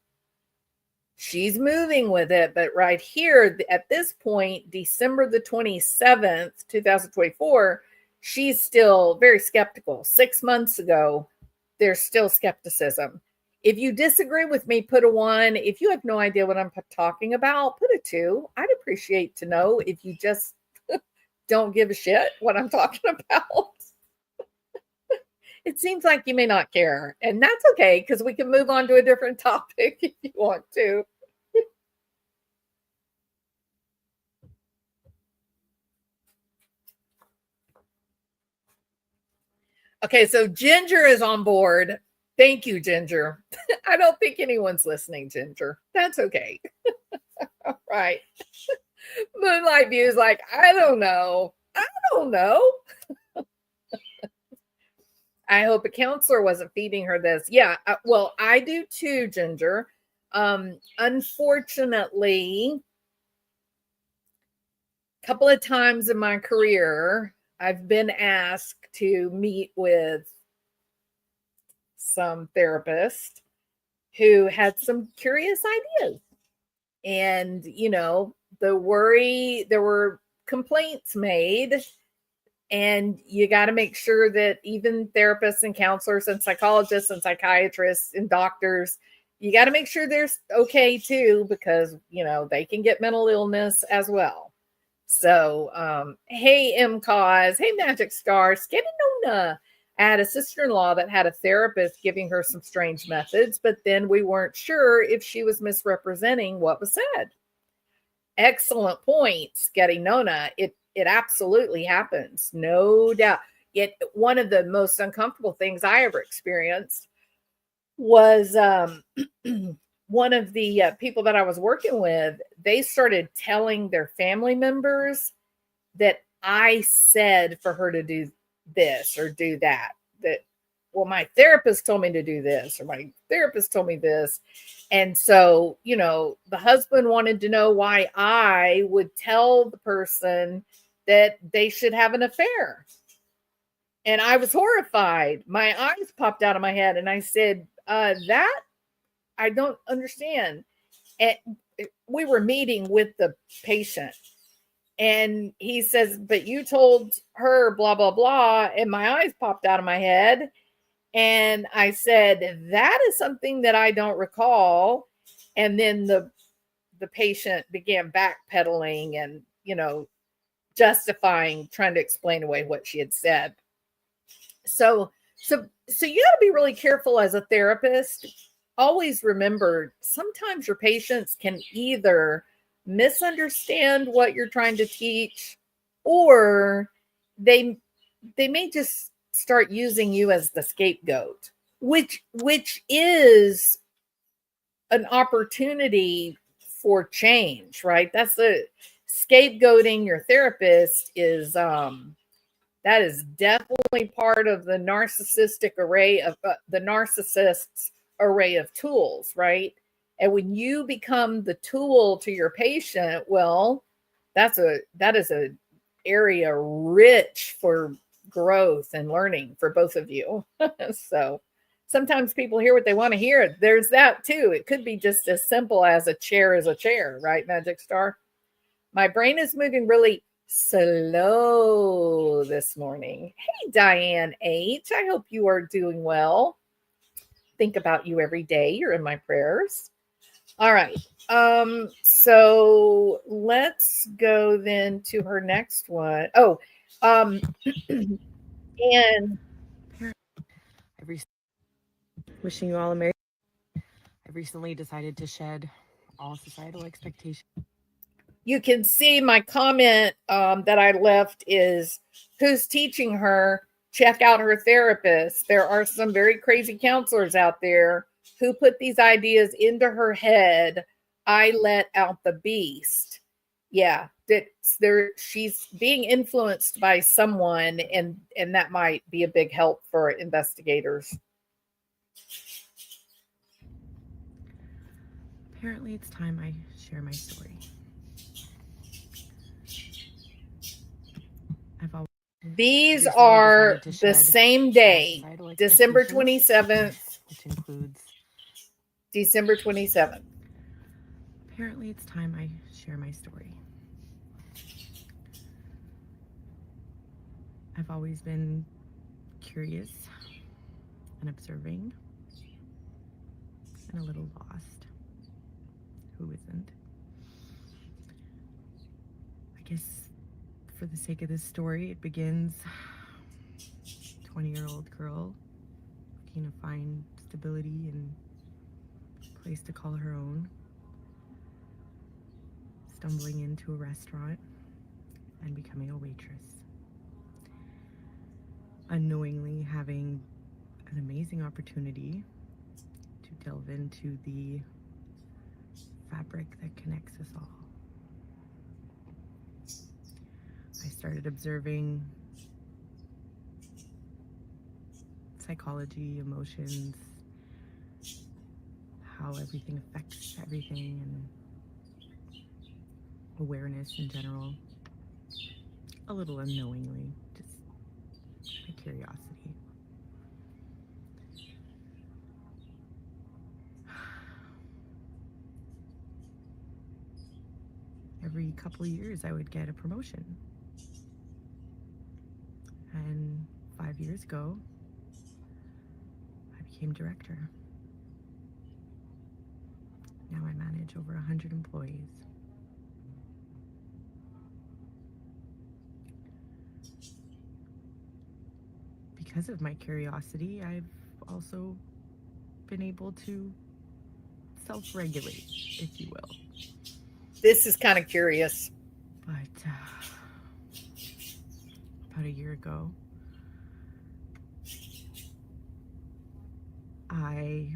She's moving with it, but right here at this point, December the 27th, 2024, she's still very skeptical. 6 months ago, there's still skepticism. If you disagree with me, put a 1. If you have no idea what I'm talking about, put a 2. I'd appreciate to know if you just don't give a shit what I'm talking about. It seems like you may not care, and that's okay, because we can move on to a different topic if you want to. Okay, so Ginger is on board. Thank you, Ginger. I don't think anyone's listening, Ginger. That's okay. All right. Moonlight View is like, I don't know. I hope a counselor wasn't feeding her this. Yeah, well, I do too, Ginger. Unfortunately, a couple of times in my career, I've been asked to meet with some therapist who had some curious ideas. And, there were complaints made. And you got to make sure that even therapists and counselors and psychologists and psychiatrists and doctors, you got to make sure they're okay too, because, they can get mental illness as well. So, hey, M-Cause, hey, Magic Star, Skedinona. I had a sister-in-law that had a therapist giving her some strange methods, but then we weren't sure if she was misrepresenting what was said. Excellent point, Skedinona. It absolutely happens, no doubt. Yet one of the most uncomfortable things I ever experienced was one of the people that I was working with, they started telling their family members that I said for her to do this or do that. Well, my therapist told me to do this, or my therapist told me this. And so, the husband wanted to know why I would tell the person that they should have an affair. And I was horrified. My eyes popped out of my head. And I said, that I don't understand. And we were meeting with the patient. And he says, but you told her blah, blah, blah. And my eyes popped out of my head. And I said, that is something that I don't recall. And then the patient began backpedaling and, justifying, trying to explain away what she had said. So you got to be really careful as a therapist. Always remember, sometimes your patients can either misunderstand what you're trying to teach, or they may just start using you as the scapegoat, which is an opportunity for change, right? That's the scapegoating your therapist is that is definitely part of the narcissist's array of tools, right? And when you become the tool to your patient, well, that is a area rich for growth and learning for both of you. So sometimes people hear what they want to hear. There's that too. It could be just as simple as a chair is a chair, right, Magic Star? My brain is moving really slow this morning. Hey, Diane H. I hope you are doing well. Think about you every day. You're in my prayers. All right. So let's go then to her next one. Oh, and wishing you all a merry. I've recently decided to shed all societal expectations. You can see my comment that I left is who's teaching her, check out her therapist. There are some very crazy counselors out there who put these ideas into her head. I let out the beast. Yeah, that's there. She's being influenced by someone, and that might be a big help for investigators. Apparently, it's time I share my story. I've always These recently are decided to the shed same all day, societal December expectations, 27th. which includes December 27th. apparently it's time I share my story. I've always been curious and observing and a little lost. Who isn't? I guess for the sake of this story, it begins 20-year-old girl looking to find stability and a place to call her own, stumbling into a restaurant and becoming a waitress, unknowingly having an amazing opportunity to delve into the fabric that connects us all. I started observing psychology, emotions, how everything affects everything, and awareness in general. A little unknowingly, just my curiosity. Every couple of years, I would get a promotion. And 5 years ago, I became director. Now I manage over 100 employees. Because of my curiosity, I've also been able to self-regulate, if you will. This is kind of curious. But about a year ago, I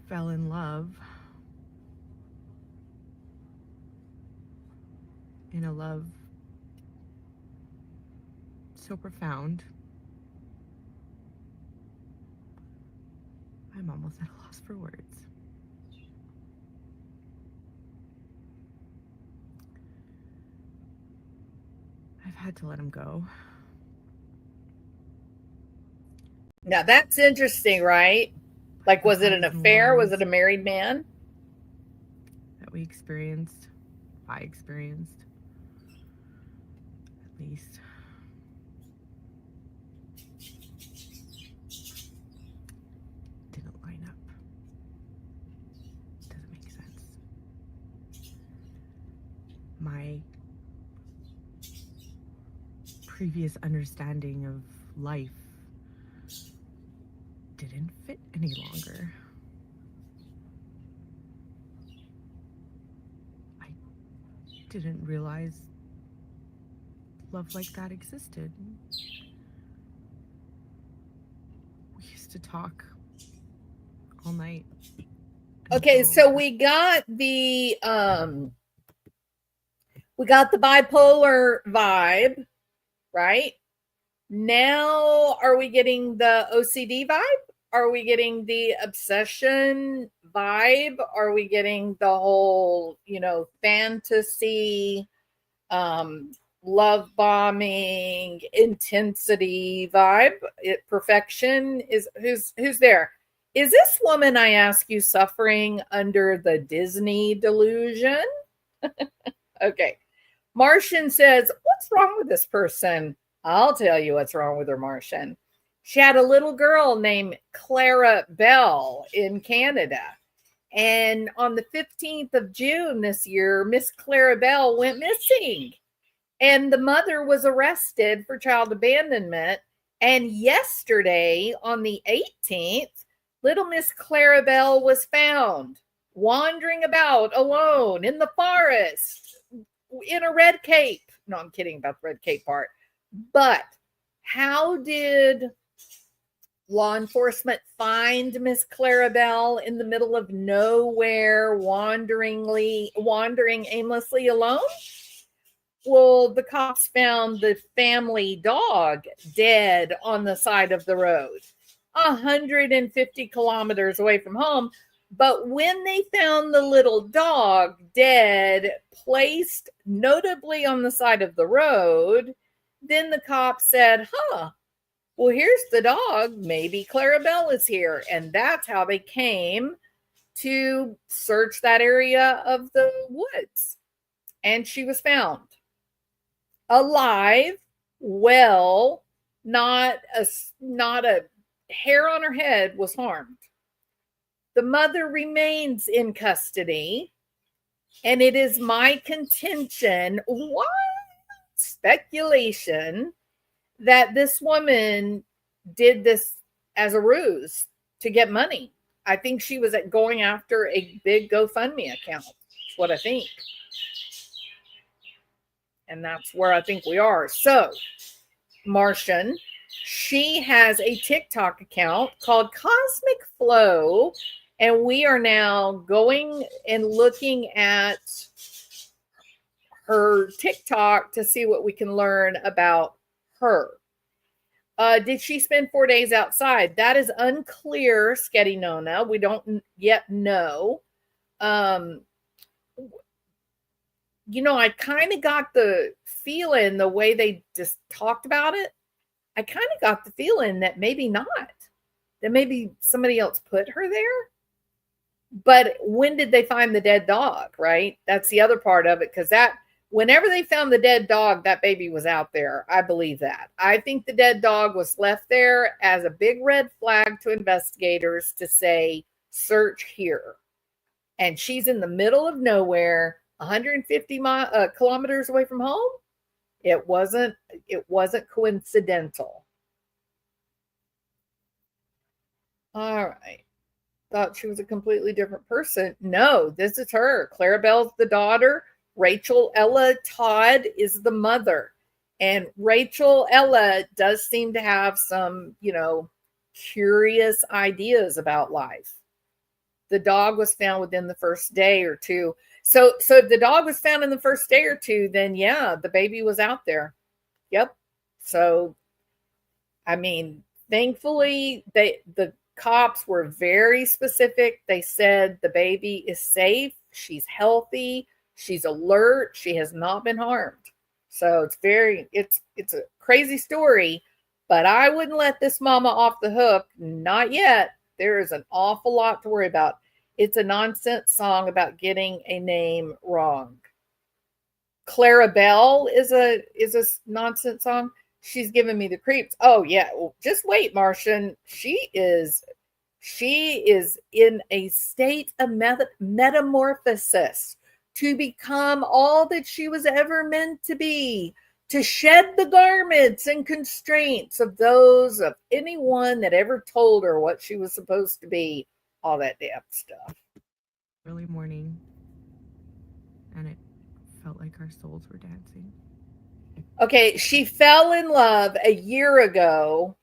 fell in love in a love so profound, I'm almost at a loss for words. I've had to let him go. Now that's interesting, right? Like, was it an Highs and affair? Was lows it a married man? that I experienced, at least. Didn't line up. Doesn't make sense. My previous understanding of life didn't fit any longer. I didn't realize love like that existed. We used to talk all night. Okay, until- so we got the bipolar vibe, right? Now are we getting the OCD vibe? Are we getting the obsession vibe? Are we getting the whole, fantasy, love bombing, intensity vibe? Perfection is who's there? Is this woman, I ask you, suffering under the Disney delusion? Okay. Martian says, what's wrong with this person? I'll tell you what's wrong with her, Martian. She had a little girl named Clara Bell in Canada. And on the 15th of June this year, Miss Clara Bell went missing. And the mother was arrested for child abandonment. And yesterday, on the 18th, little Miss Clara Bell was found wandering about alone in the forest in a red cape. No, I'm kidding about the red cape part. But How did law enforcement find Miss Clarabelle in the middle of nowhere, wandering aimlessly alone? Well, the cops found the family dog dead on the side of the road, 150 kilometers away from home. But when they found the little dog dead, placed notably on the side of the road, then the cops said, well, here's the dog. Maybe Clarabelle is here. And that's how they came to search that area of the woods. And she was found alive, well, not a hair on her head was harmed. The mother remains in custody, and it is my contention, speculation, that this woman did this as a ruse to get money. I think she was going after a big GoFundMe account. That's what I think. And that's where I think we are. So, Martian, she has a TikTok account called Cosmic Flow, and we are now going and looking at her TikTok to see what we can learn about her. Did she spend 4 days outside? That is unclear, Sketty Nona. We don't yet know. I kind of got the feeling, the way they just talked about it, I kind of got the feeling that maybe not, that maybe somebody else put her there. But when did they find the dead dog, right? That's the other part of it, because whenever they found the dead dog, that baby was out there. I believe that. I think the dead dog was left there as a big red flag to investigators to say, search here. And she's in the middle of nowhere, 150 kilometers away from home. It wasn't coincidental. All right. Thought she was a completely different person. No, this is her. Clarabelle's the daughter. Rachel Ella Todd is the mother. And Rachel Ella does seem to have some, curious ideas about life. The dog was found within the first day or two. So if the dog was found in the first day or two, then yeah, the baby was out there. Yep. So, I mean, thankfully, the cops were very specific. They said the baby is safe. She's healthy. She's alert. She has not been harmed. So it's a crazy story, but I wouldn't let this mama off the hook. Not yet. There is an awful lot to worry about. It's a nonsense song about getting a name wrong. Clarabelle is a nonsense song. She's giving me the creeps. Oh yeah, well, just wait, Martian. She is in a state of metamorphosis to become all that she was ever meant to be, to shed the garments and constraints of anyone that ever told her what she was supposed to be, all that damn stuff. Early morning, and it felt like our souls were dancing. Okay, she fell in love a year ago.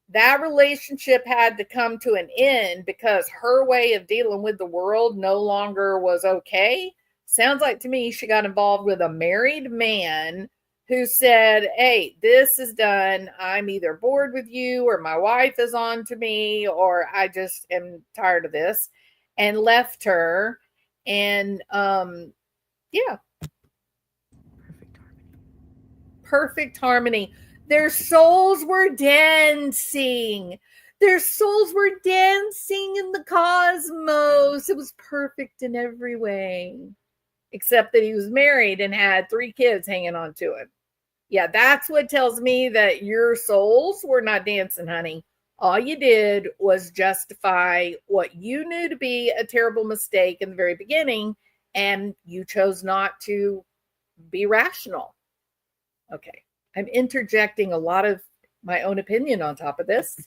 That relationship had to come to an end because her way of dealing with the world no longer was okay. Sounds like to me she got involved with a married man who said, hey, this is done. I'm either bored with you, or my wife is on to me, or I just am tired of this, and left her. And yeah. Perfect harmony. Their souls were dancing. Their souls were dancing in the cosmos. It was perfect in every way, except that he was married and had 3 kids hanging on to him. Yeah, that's what tells me that your souls were not dancing, honey. All you did was justify what you knew to be a terrible mistake in the very beginning, and you chose not to be rational. Okay. I'm interjecting a lot of my own opinion on top of this.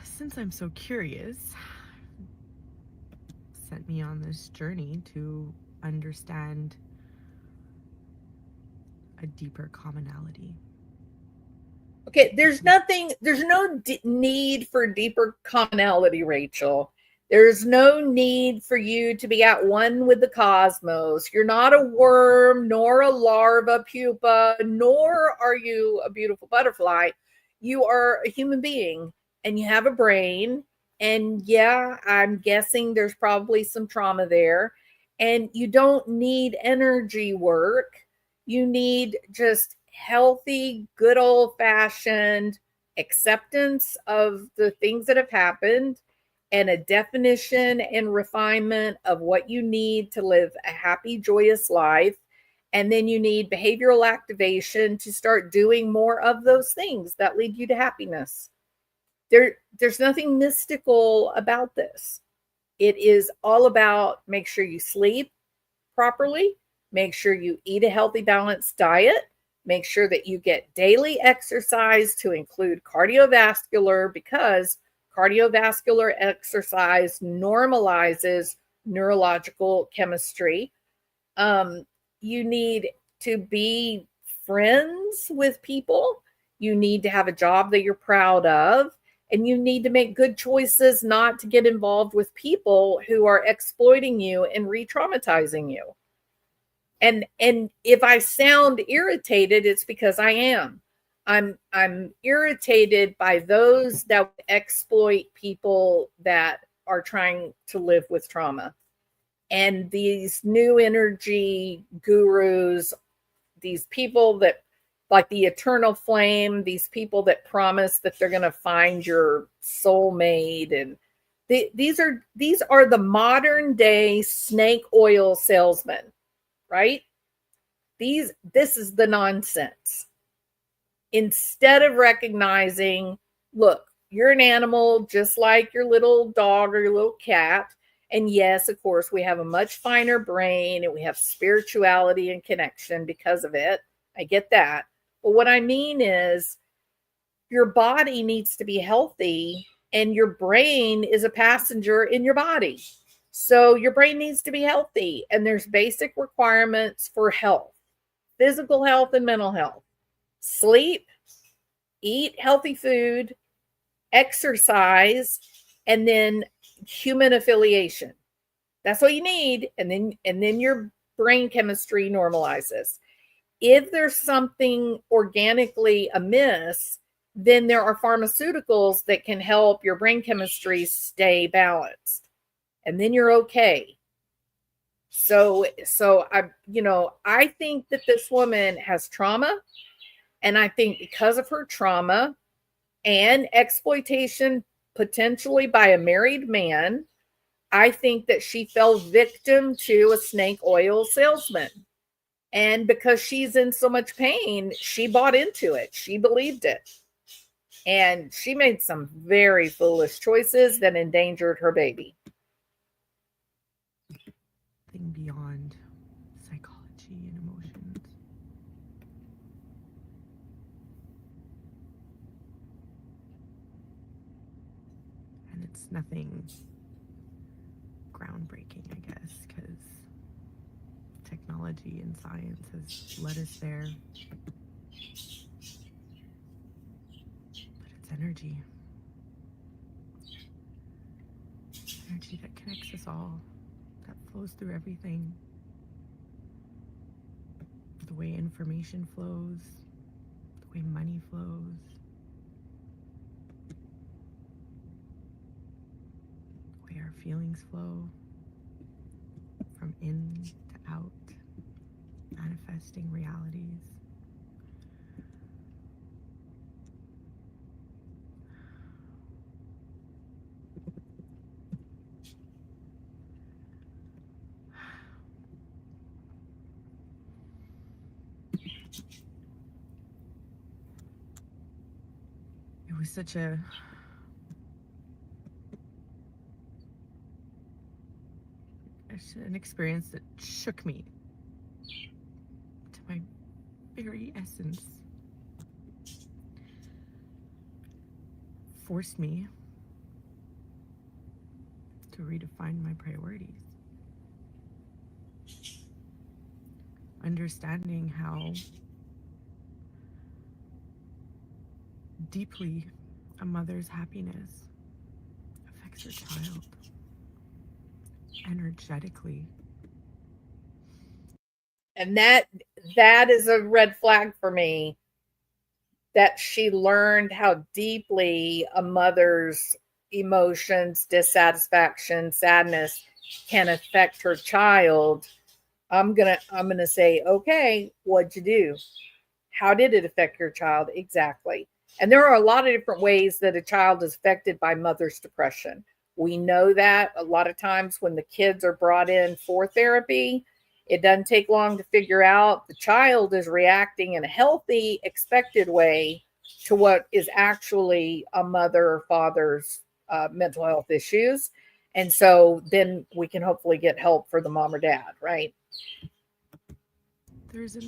Since I'm so curious, sent me on this journey to understand a deeper commonality. Okay, there's no need for deeper commonality, Rachel. There's no need for you to be at one with the cosmos. You're not a worm, nor a larva pupa, nor are you a beautiful butterfly. You are a human being and you have a brain. And yeah, I'm guessing there's probably some trauma there. And you don't need energy work. You need just healthy, good old fashioned acceptance of the things that have happened and a definition and refinement of what you need to live a happy, joyous life. And then you need behavioral activation to start doing more of those things that lead you to happiness. There's nothing mystical about this. It is all about make sure you sleep properly, make sure you eat a healthy, balanced diet, make sure that you get daily exercise to include cardiovascular, because cardiovascular exercise normalizes neurological chemistry. You need to be friends with people. You need to have a job that you're proud of. And you need to make good choices not to get involved with people who are exploiting you and re-traumatizing you. And if I sound irritated, it's because I am. I'm irritated by those that exploit people that are trying to live with trauma. And these new energy gurus, these people that like the eternal flame, these people that promise that they're going to find your soulmate, and these are the modern day snake oil salesmen, right? This is the nonsense. Instead of recognizing, look, you're an animal just like your little dog or your little cat. And yes, of course, we have a much finer brain and we have spirituality and connection because of it. I get that. But what I mean is your body needs to be healthy and your brain is a passenger in your body. So your brain needs to be healthy and there's basic requirements for health, physical health and mental health. Sleep, eat healthy food, exercise, and then human affiliation. That's what you need. And then your brain chemistry normalizes. If there's something organically amiss, then there are pharmaceuticals that can help your brain chemistry stay balanced. And then you're okay. So I think that this woman has trauma. And I think because of her trauma and exploitation potentially by a married man, I think that she fell victim to a snake oil salesman. And because she's in so much pain, she bought into it. She believed it. And she made some very foolish choices that endangered her baby. Thing beyond psychology and emotions. And it's nothing groundbreaking, I guess, because technology and science has led us there. But it's energy. Energy that connects us all, that flows through everything. The way information flows, the way money flows, the way our feelings flow, from in to out, manifesting realities. It was such an experience that shook me to my very essence, forced me to redefine my priorities. Understanding how deeply a mother's happiness affects her child energetically. And that is a red flag for me, that she learned how deeply a mother's emotions, dissatisfaction, sadness can affect her child. I'm gonna say, okay, what'd you do? How did it affect your child exactly? And there are a lot of different ways that a child is affected by mother's depression. We know that a lot of times when the kids are brought in for therapy, it doesn't take long to figure out the child is reacting in a healthy, expected way to what is actually a mother or father's mental health issues. And so then we can hopefully get help for the mom or dad, right? There's a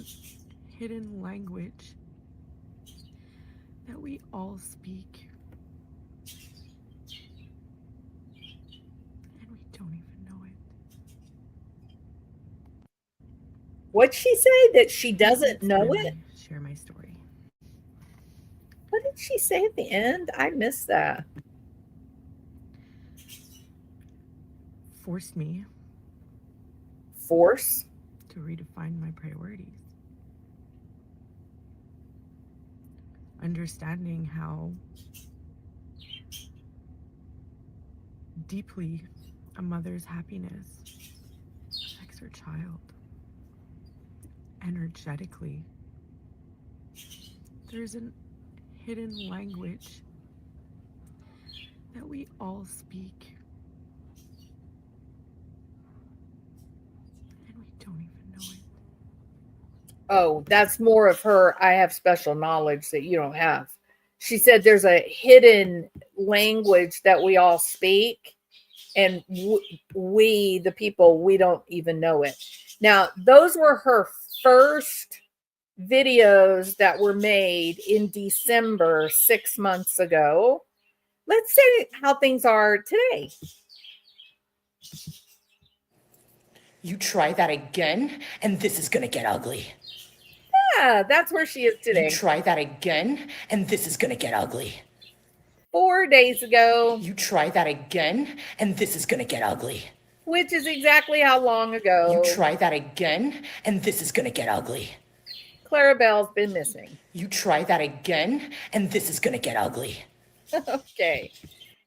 hidden language that we all speak, and we don't even know it. What'd she say? That she doesn't Let's know really it? share my story. What did she say at the end? I missed that. Forced me Force. to redefine my priorities. Understanding how deeply a mother's happiness affects her child energetically. There's a hidden language that we all speak, and we don't even know it. Oh, that's more of her. I have special knowledge that you don't have. She said there's a hidden language that we all speak, and we, the people, we don't even know it. Now, those were her first videos that were made in December 6 months ago. Let's say how things are today. You try that again, and this is gonna get ugly. Yeah, that's where she is You today. try that again, and this is gonna get ugly. 4 days ago, You try that again, and this is gonna get ugly. which is exactly how long You ago try that again, and this is gonna get ugly. Clarabelle's been missing. You try that again, and this is gonna get ugly. Okay.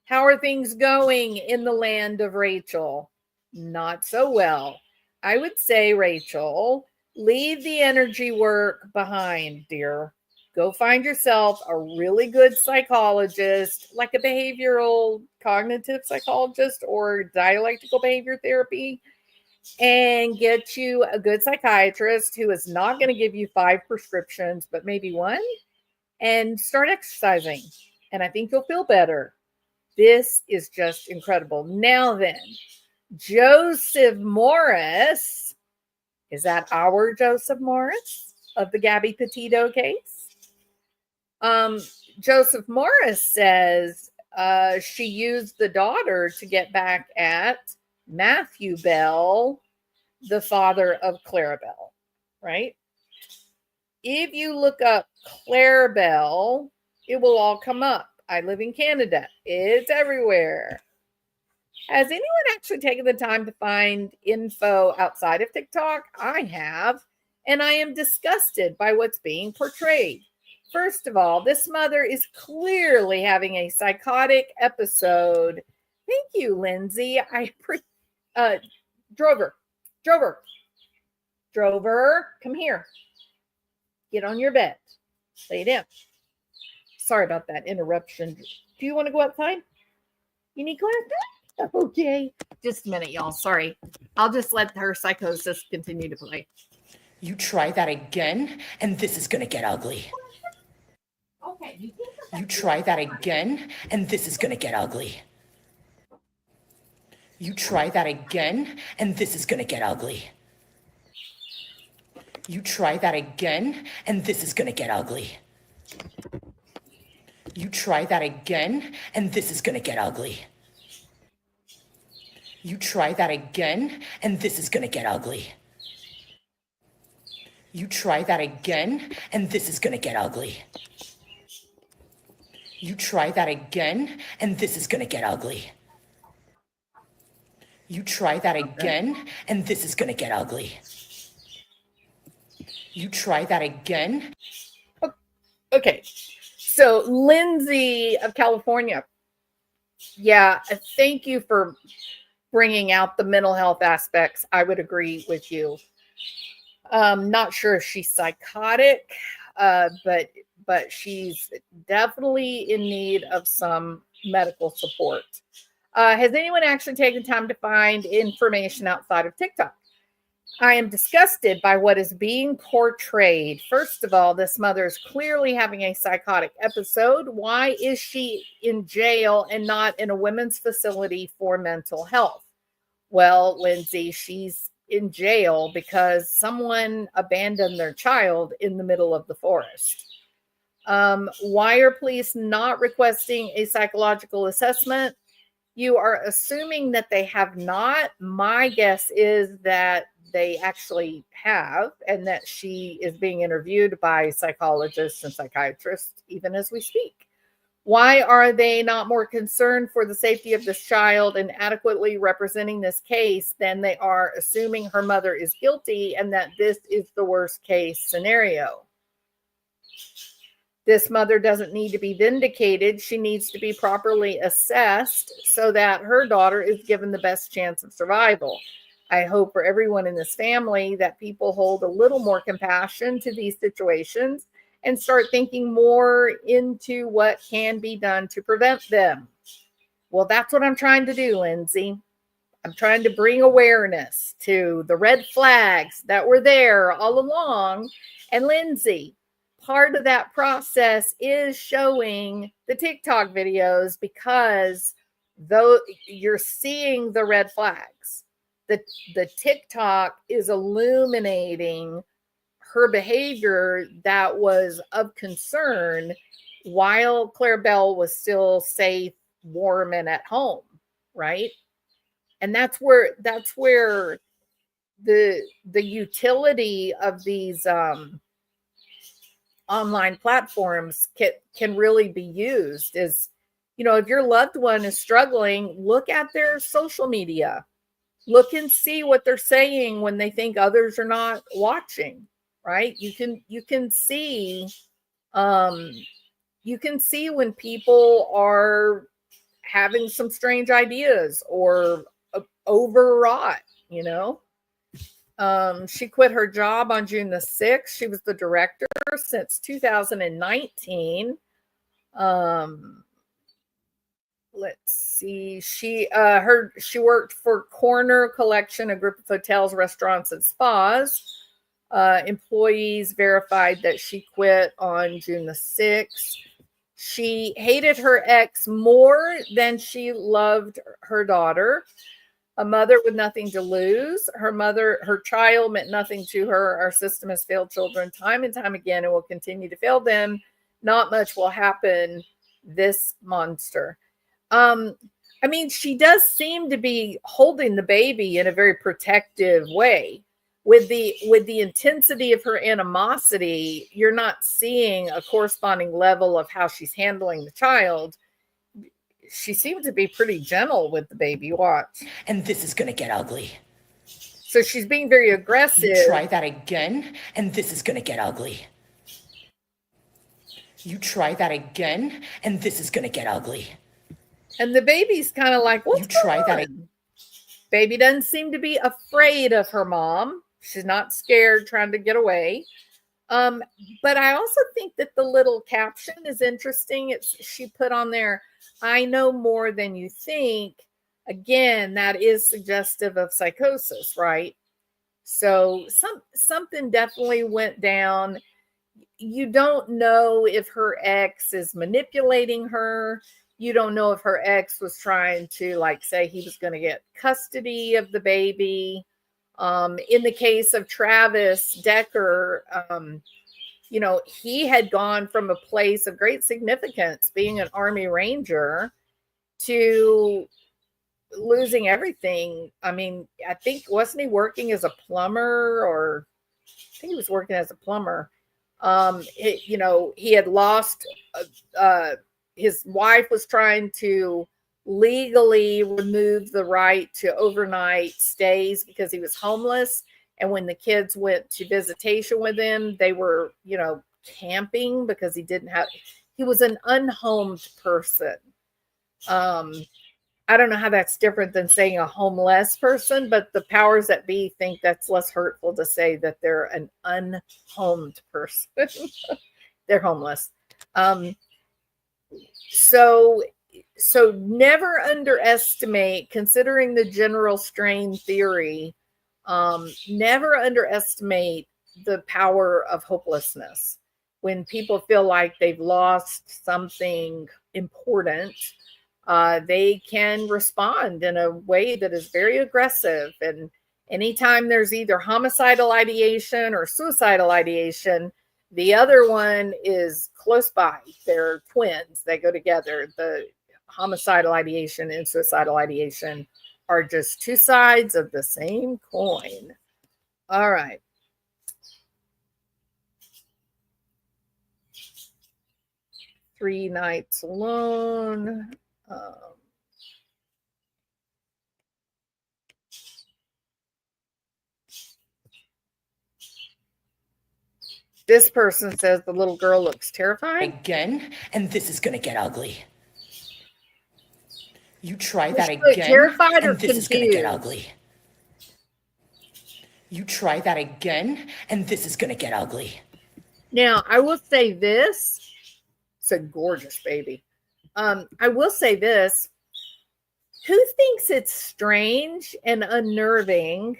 How are things going in the land of Rachel? Not so well. I would say, Rachel, leave the energy work behind, dear. Go find yourself a really good psychologist, like a behavioral cognitive psychologist or dialectical behavior therapy, and get you a good psychiatrist who is not going to give you 5 prescriptions, but maybe one, and start exercising. And I think you'll feel better. This is just incredible. Now then, Joseph Morris. Is that our Joseph Morris of the Gabby Petito case? Joseph Morris says she used the daughter to get back at Matthew Bell, the father of Clarabelle, right? If you look up Clarabelle, it will all come up. I live in Canada. It's everywhere. Has anyone actually taken the time to find info outside of TikTok? I have, and I am disgusted by what's being portrayed. First of all, this mother is clearly having a psychotic episode. Thank you, Lindsay. Drover, Drover, Drover, come here. Get on your bed. Lay down. Sorry about that interruption. Do you want to go outside? You need glasses? Okay. Just a minute, y'all. Sorry. I'll just let her psychosis continue to play. You try that again, and this is gonna get ugly. Okay. You try that again, and this is gonna get ugly. You try that again, and this is gonna get ugly. You try that again, and this is gonna get ugly. You try that again, and this is gonna get ugly. You try that again, and this is gonna get ugly. You try that again, and this is gonna get ugly. You try that again, and this is gonna get ugly. You try that again, and this is gonna get ugly. You try that again. Okay. So Lindsay of California. Yeah, thank you for bringing out the mental health aspects. I would agree with you. Not sure if she's psychotic, but she's definitely in need of some medical support. Has anyone actually taken time to find information outside of TikTok? I am disgusted by what is being portrayed. First of all, this mother is clearly having a psychotic episode. Why is she in jail and not in a women's facility for mental health? Well, Lindsay, she's in jail because someone abandoned their child in the middle of the forest. Why are police not requesting a psychological assessment? You are assuming that they have not. My guess is that they actually have, and that she is being interviewed by psychologists and psychiatrists even as we speak. Why are they not more concerned for the safety of this child and adequately representing this case than they are assuming her mother is guilty and that this is the worst case scenario? This mother doesn't need to be vindicated. She needs to be properly assessed so that her daughter is given the best chance of survival. I hope for everyone in this family that people hold a little more compassion to these situations and start thinking more into what can be done to prevent them. Well, that's what I'm trying to do, Lindsay. I'm trying to bring awareness to the red flags that were there all along. And Lindsay, part of that process is showing the TikTok videos because though you're seeing the red flags, the TikTok is illuminating her behavior that was of concern while Claire Bell was still safe, warm, and at home, right? And that's where the utility of these online platforms can really be used is, if your loved one is struggling, look at their social media. Look and see what they're saying when they think others are not watching, right? You can see when people are having some strange ideas or overwrought, She quit her job on June the 6th. She was the director since 2019. Let's see. She worked for Corner Collection, a group of hotels, restaurants, and spas. Employees verified that she quit on June the 6th. She hated her ex more than she loved her daughter. A mother with nothing to lose. Her child meant nothing to her. Our system has failed children time and time again and will continue to fail them. Not much will happen. This monster. She does seem to be holding the baby in a very protective way. With the intensity of her animosity, you're not seeing a corresponding level of how she's handling the child. She seemed to be pretty gentle with the baby. Watch. And this is gonna get ugly. So she's being very aggressive. You try that again, and this is gonna get ugly. You try that again, and this is gonna get ugly. And the baby's kind of like, what's going on? Baby doesn't seem to be afraid of her mom. She's not scared, trying to get away. But I also think that the little caption is interesting. She put on there, "I know more than you think." Again, that is suggestive of psychosis, right? So something definitely went down. You don't know if her ex is manipulating her. You don't know if her ex was trying to say he was going to get custody of the baby. In the case of Travis Decker, he had gone from a place of great significance, being an Army Ranger, to losing everything. I mean, I think wasn't he working as a plumber, or I think he was working as a plumber. He had lost. His wife was trying to legally remove the right to overnight stays because he was homeless. And when the kids went to visitation with him, they were, camping because he was an unhomed person. Um, I don't know how that's different than saying a homeless person, but the powers that be think that's less hurtful to say that they're an unhomed person. They're homeless. Um, so so never underestimate, considering the general strain theory, never underestimate the power of hopelessness. When people feel like they've lost something important, they can respond in a way that is very aggressive. And anytime there's either homicidal ideation or suicidal ideation, the other one is close by. They're twins, they go together. The homicidal ideation and suicidal ideation are just two sides of the same coin. All right. Three Nights Alone. This person says the little girl looks terrified. Again, and this is gonna get ugly. You try Was that she again, terrified or and this is gonna get confused? ugly. You try that again, and this is gonna get ugly. Now, I will say this. It's a gorgeous baby. I will say this. Who thinks it's strange and unnerving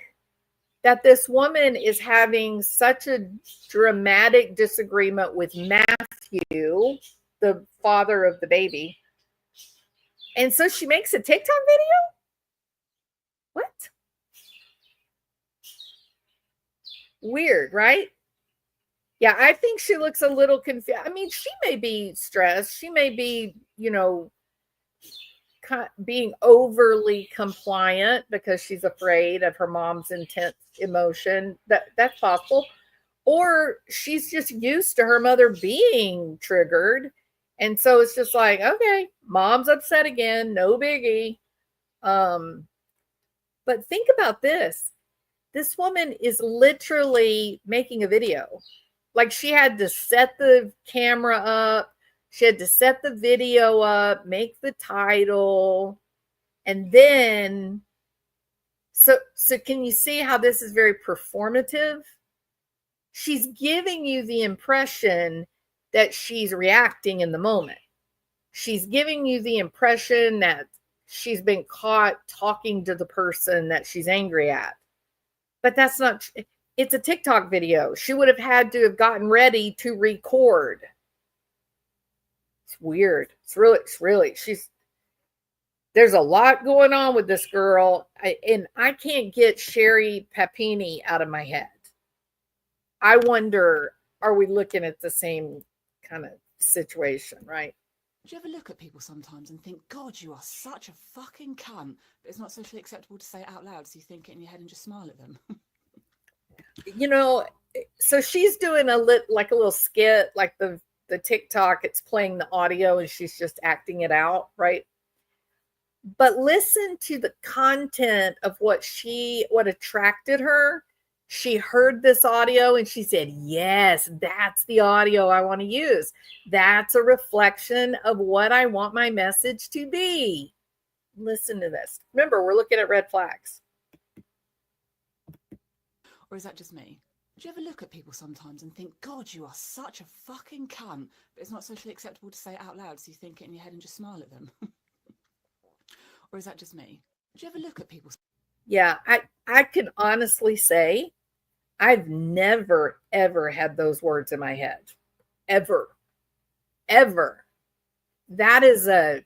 that this woman is having such a dramatic disagreement with Matthew, the father of the baby? And so she makes a TikTok video? What? Weird, right? Yeah, I think she looks a little confused. I mean, she may be stressed. She may be, being overly compliant because she's afraid of her mom's intense emotion. That's possible. Or she's just used to her mother being triggered. And so it's just like, okay, mom's upset again, no biggie. But think about this. This woman is literally making a video. Like, she had to set the camera up, she had to set the video up, make the title, and then so can you see how this is very performative? She's giving you the impression that she's reacting in the moment. She's giving you the impression that she's been caught talking to the person that she's angry at. But that's not, it's a TikTok video. She would have had to have gotten ready to record. It's weird. There's a lot going on with this girl. And I can't get Sherry Papini out of my head. I wonder, are we looking at the same kind of situation, right? Do you ever look at people sometimes and think, God, you are such a fucking cunt, but it's not socially acceptable to say it out loud, so you think it in your head and just smile at them? So she's doing a little skit, like the TikTok, it's playing the audio and she's just acting it out, right? But listen to the content of what attracted her. She heard this audio and she said, yes, that's the audio I want to use. That's a reflection of what I want my message to be. Listen to this. Remember, we're looking at red flags. Or is that just me? Do you ever look at people sometimes and think, God, you are such a fucking cunt, but it's not socially acceptable to say it out loud, so you think it in your head and just smile at them? Or is that just me? Do you ever look at people? Yeah, I can honestly say I've never, ever had those words in my head. Ever. Ever. That is a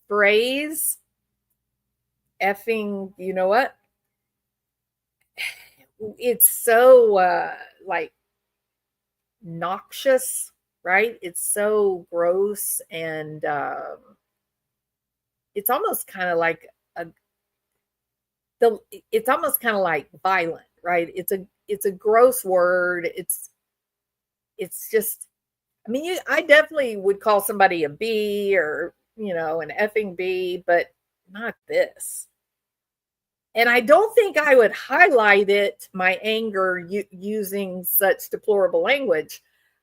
phrase. Effing, you know what? It's so noxious, right? It's so gross, and it's almost kind of like a it's almost kind of like violent, right? It's a gross word. It's just, I mean, I definitely would call somebody a B or, an effing B, but not this. And I don't think I would highlight it, my anger using such deplorable language.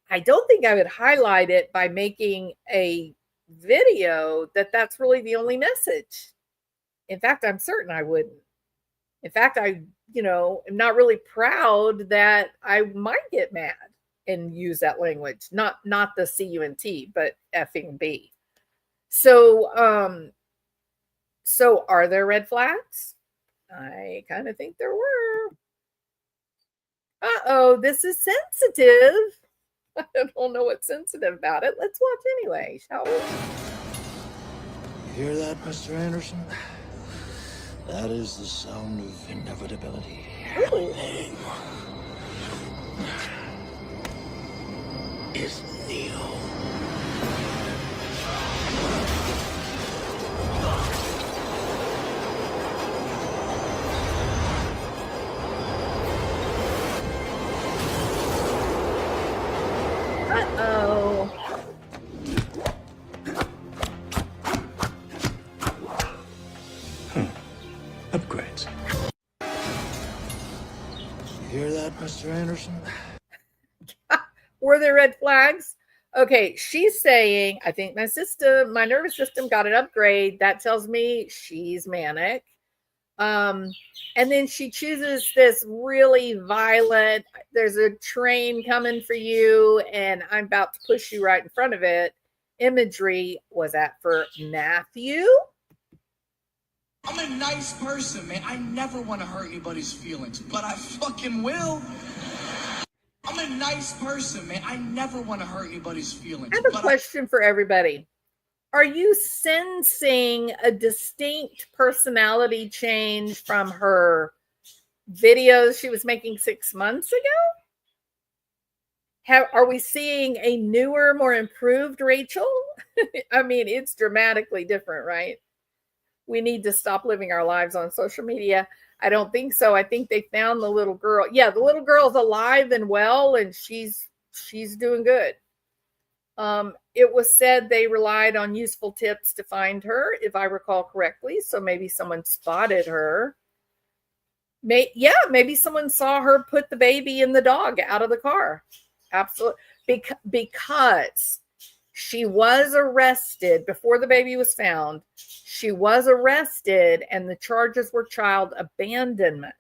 I don't think I would highlight it by making a video that's really the only message. In fact, I'm certain I wouldn't. In fact, I, am not really proud that I might get mad and use that language. Not the CUNT, but effing B. So are there red flags? I kind of think there were. Uh-oh, this is sensitive. I don't know what's sensitive about it. Let's watch anyway, shall we? You hear that, Mr. Anderson? That is the sound of inevitability. Ooh. Name is Neo. Uh-oh. Upgrades. You hear that, Mr. Anderson? Were there red flags? Okay, she's saying, I think my nervous system got an upgrade. That tells me she's manic. And then she chooses this really violent, there's a train coming for you, and I'm about to push you right in front of it. Imagery. Was that for Matthew? I'm a nice person, man. I never want to hurt anybody's feelings, but I fucking will. I'm a nice person, man. I never want to hurt anybody's feelings. I have a question for everybody. Are you sensing a distinct personality change from her videos she was making 6 months ago? Are we seeing a newer, more improved Rachel? I mean, it's dramatically different, right? We need to stop living our lives on social media. I don't think so. I think they found the little girl. Yeah, the little girl's alive and well, and she's doing good. It was said they relied on useful tips to find her, if I recall correctly. So maybe someone spotted her. Maybe someone saw her put the baby and the dog out of the car. Absolutely. Because she was arrested before the baby was found. She was arrested and the charges were child abandonment.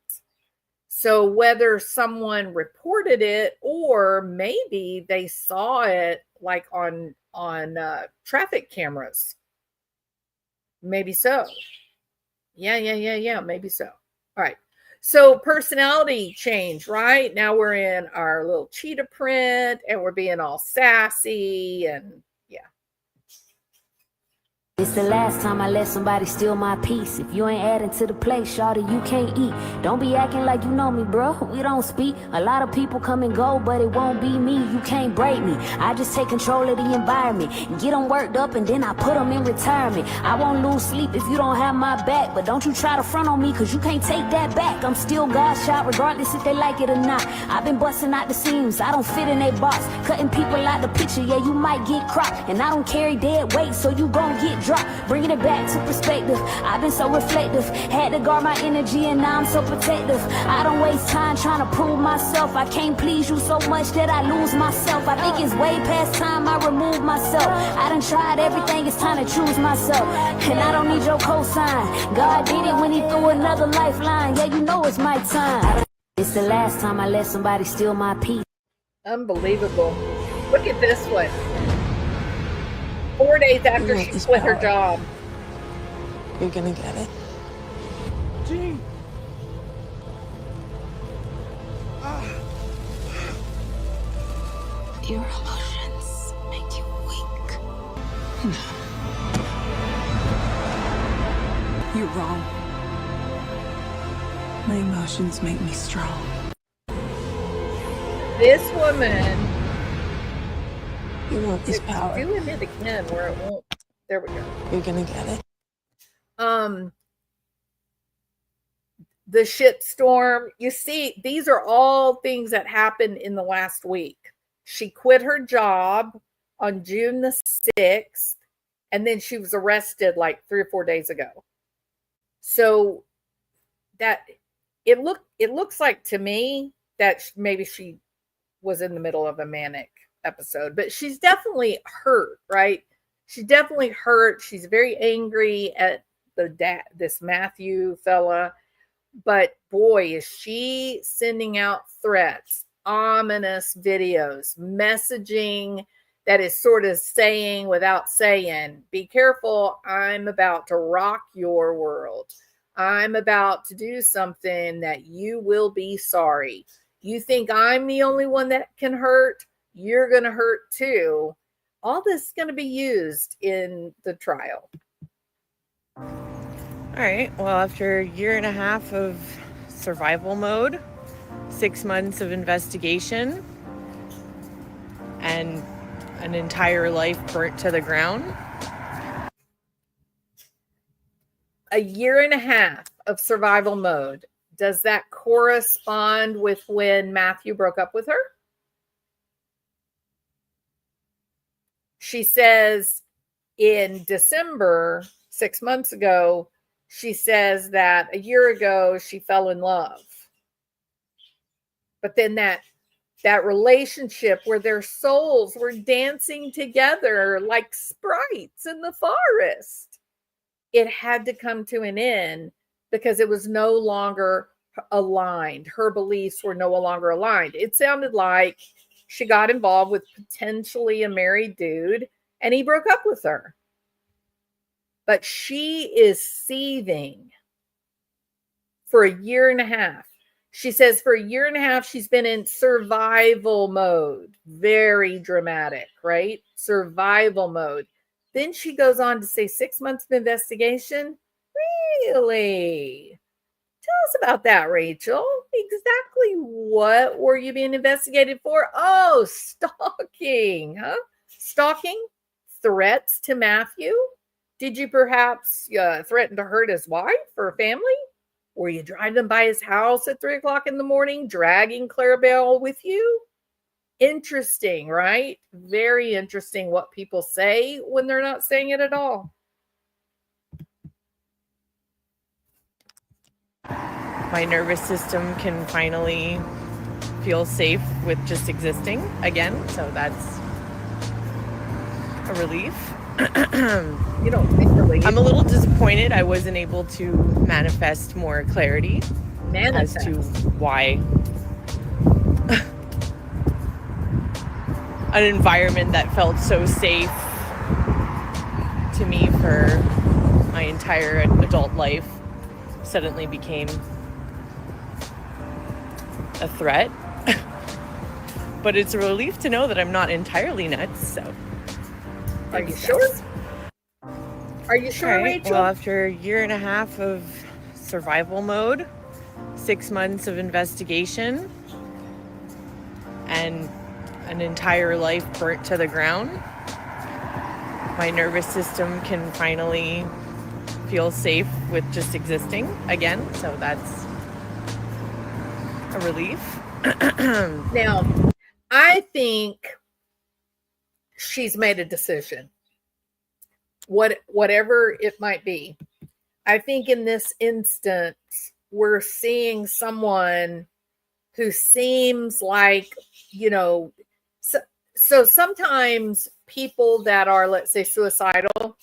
So whether someone reported it or maybe they saw it like on traffic cameras. Maybe so. Yeah. Maybe so. All right. So personality change, right? Now we're in our little cheetah print and we're being all sassy and yeah. It's the last time I let somebody steal my peace. If you ain't adding to the plate, shawty, you can't eat. Don't be acting like you know me, bro. We don't speak. A lot of people come and go, but it won't be me. You can't break me. I just take control of the environment. Get them worked up and then I put them in retirement. I won't lose sleep if you don't have my back. But don't you try to front on me, cause you can't take that back. I'm still God's shot, regardless if they like it or not. I've been busting out the seams. I don't fit in a box. Cutting people out the picture, yeah, you might get cropped. And I don't carry dead weight, so you gon' get dropped. Bringing it back to perspective. I've been so reflective. Had to guard my energy and now I'm so protective. I don't waste time trying to prove myself. I can't please you so much that I lose myself. I think it's way past time I remove myself. I done tried everything, it's time to choose myself. And I don't need your cosign. God did it when he threw another lifeline. Yeah, you know it's my time. It's the last time I let somebody steal my peace. Unbelievable. Look at this one. 4 days after she quit her job. You're gonna get it. Gene. Your emotions make you weak. You're wrong. My emotions make me strong. This woman You want this is power. doing it again where it won't. There we go. You're gonna get it. the shitstorm. You see, these are all things that happened in the last week. She quit her job on June the 6th, and then she was arrested like 3 or 4 days ago. So that it looks like to me that maybe she was in the middle of a manic episode, but she's definitely hurt, right? She's definitely hurt. She's very angry at this Matthew fella, but boy, is she sending out threats, ominous videos, messaging that is sort of saying without saying, be careful, I'm about to rock your world. I'm about to do something that you will be sorry. You think I'm the only one that can hurt? You're going to hurt too. All this is going to be used in the trial. All right. Well, after a year and a half of survival mode, 6 months of investigation, and an entire life burnt to the ground. A year and a half of survival mode. Does that correspond with when Matthew broke up with her? She says in December, 6 months ago, she says that a year ago she fell in love. But then that relationship where their souls were dancing together like sprites in the forest, it had to come to an end because it was no longer aligned. Her beliefs were no longer aligned. It sounded like she got involved with potentially a married dude and he broke up with her. But she is seething for a year and a half. She says for a year and a half, she's been in survival mode. Very dramatic, right? Survival mode. Then she goes on to say 6 months of investigation. Really? Tell us about that, Rachel. Exactly what were you being investigated for? Oh, stalking, huh? Stalking? Threats to Matthew? Did you perhaps threaten to hurt his wife or family? Were you driving by his house at 3 o'clock in the morning, dragging Clarabelle with you? Interesting, right? Very interesting what people say when they're not saying it at all. My nervous system can finally feel safe with just existing again. So that's a relief. You don't think relief. I'm a little disappointed I wasn't able to manifest more clarity as to why an environment that felt so safe to me for my entire adult life suddenly became a threat. But it's a relief to know that I'm not entirely nuts. So, are you sure? Are you sure, right. Rachel? Well, after a year and a half of survival mode, 6 months of investigation, and an entire life burnt to the ground, my nervous system can finally feel safe with just existing again. So that's a relief. Now, I think she's made a decision. Whatever it might be. I think in this instance, we're seeing someone who seems like, so sometimes people that are, let's say, suicidal,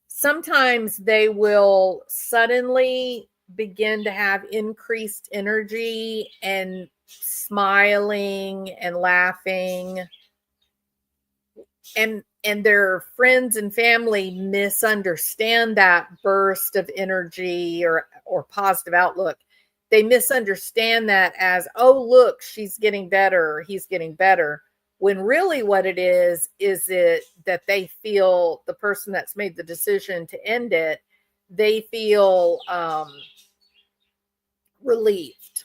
sometimes they will suddenly begin to have increased energy and smiling and laughing, and their friends and family misunderstand that burst of energy or positive outlook. They misunderstand that as, oh, look, she's getting better, he's getting better, when really what it is it that they feel, the person that's made the decision to end it, they feel relieved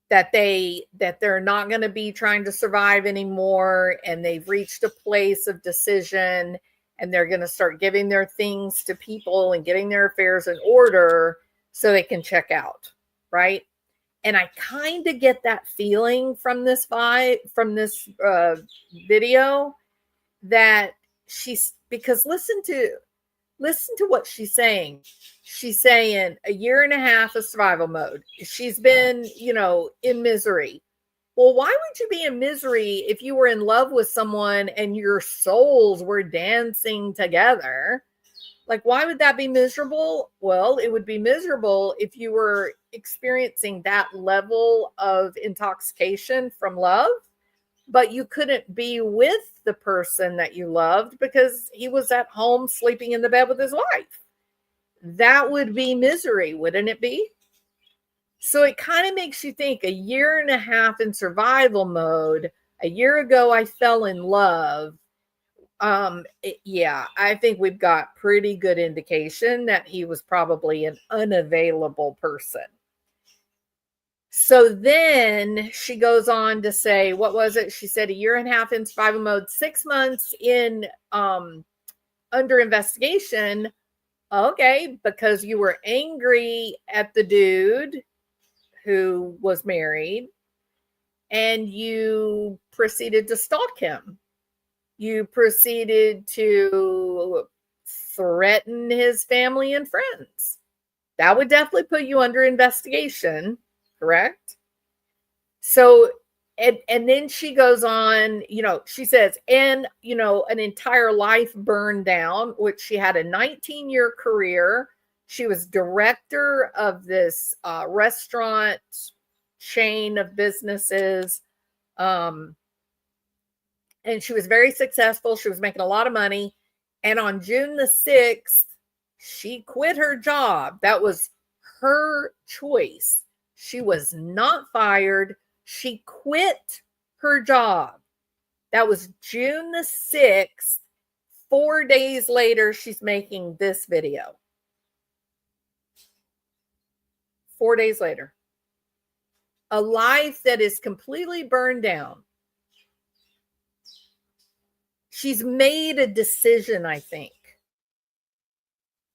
that they're not going to be trying to survive anymore, and they've reached a place of decision, and they're going to start giving their things to people and getting their affairs in order so they can check out, right? And I kind of get that feeling from this video, that she's, because listen to what she's saying. She's saying a year and a half of survival mode. She's been, in misery. Well, why would you be in misery if you were in love with someone and your souls were dancing together? Like, why would that be miserable? Well, it would be miserable if you were experiencing that level of intoxication from love, but you couldn't be with the person that you loved because he was at home sleeping in the bed with his wife. That would be misery, wouldn't it be? So it kind of makes you think, a year and a half in survival mode. A year ago, I fell in love. Yeah, I think we've got pretty good indication that he was probably an unavailable person. So then she goes on to say, what was it? She said a year and a half in survival mode, 6 months in under investigation. Okay, because you were angry at the dude who was married and you proceeded to stalk him. You proceeded to threaten his family and friends. That would definitely put you under investigation, correct? So, and then she goes on, she says, and, an entire life burned down, which she had a 19-year career. She was director of this restaurant chain of businesses. And she was very successful. She was making a lot of money. And on June the 6th, she quit her job. That was her choice. She was not fired. She quit her job. That was June the 6th. 4 days later, she's making this video. 4 days later. A life that is completely burned down. She's made a decision, I think.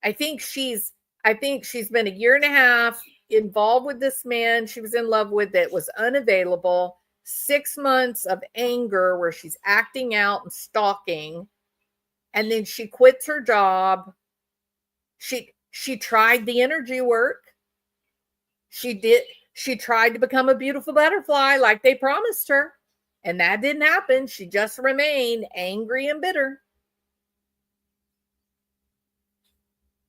I think she's been a year and a half involved with this man she was in love with that was unavailable. 6 months of anger where she's acting out and stalking. And then she quits her job. She tried the energy work. She tried to become a beautiful butterfly like they promised her. And that didn't happen. She just remained angry and bitter.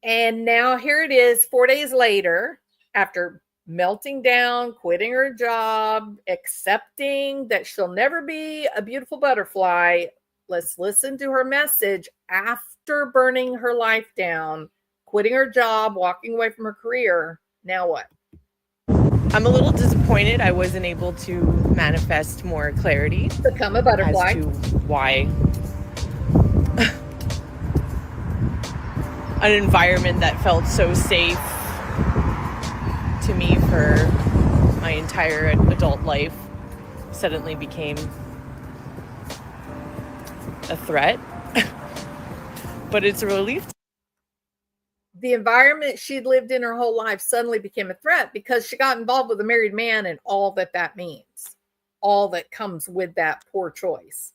And now here it is, 4 days later, after melting down, quitting her job, accepting that she'll never be a beautiful butterfly. Let's listen to her message after burning her life down, quitting her job, walking away from her career. Now what? I'm a little disappointed I wasn't able to manifest more clarity. Become a butterfly. As to why an environment that felt so safe to me for my entire adult life suddenly became a threat. But it's a relief. The environment she'd lived in her whole life suddenly became a threat because she got involved with a married man and all that means, all that comes with that poor choice.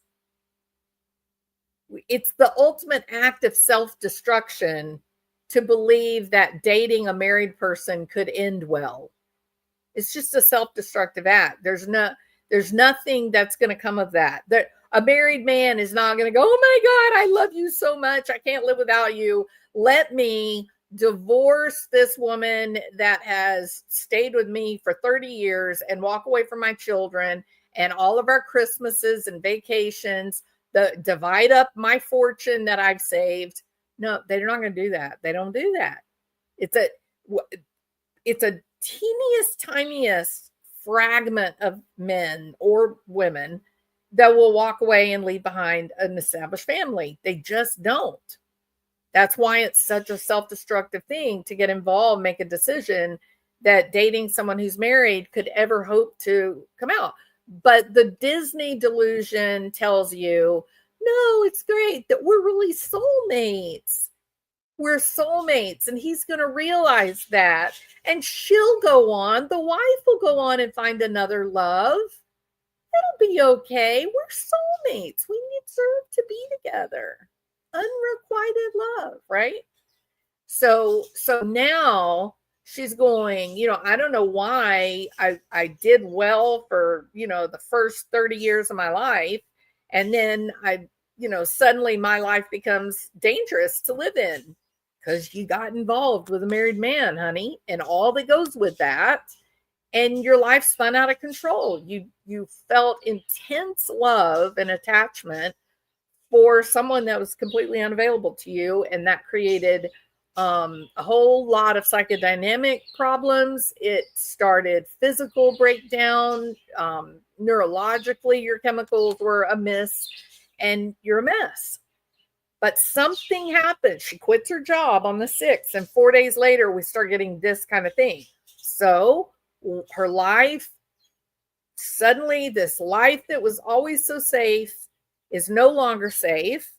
It's the ultimate act of self-destruction to believe that dating a married person could end well. It's just a self-destructive act. There's nothing that's going to come of that. A married man is not going to go, oh my God, I love you so much. I can't live without you. Let me divorce this woman that has stayed with me for 30 years and walk away from my children and all of our Christmases and vacations, divide up my fortune that I've saved. No, they're not going to do that. They don't do that. It's a teeniest, tiniest fragment of men or women that will walk away and leave behind an established family. They just don't. That's why it's such a self-destructive thing to get involved, make a decision that dating someone who's married could ever hope to come out. But the Disney delusion tells you, no, it's great that we're really soulmates. we're soulmates, and he's going to realize that. And she'll go on, the wife will go on and find another love. It'll be okay. We're soulmates. We deserve to be together. Unrequited love, right? So now she's going, I don't know why I did well for, the first 30 years of my life. And then suddenly my life becomes dangerous to live in because you got involved with a married man, honey, and all that goes with that. And your life spun out of control. You felt intense love and attachment for someone that was completely unavailable to you, and that created a whole lot of psychodynamic problems. It started physical breakdown. Neurologically, your chemicals were amiss, and you're a mess. But something happened. She quits her job on the 6th, and 4 days later, we start getting this kind of thing. So her life, suddenly this life that was always so safe is no longer safe,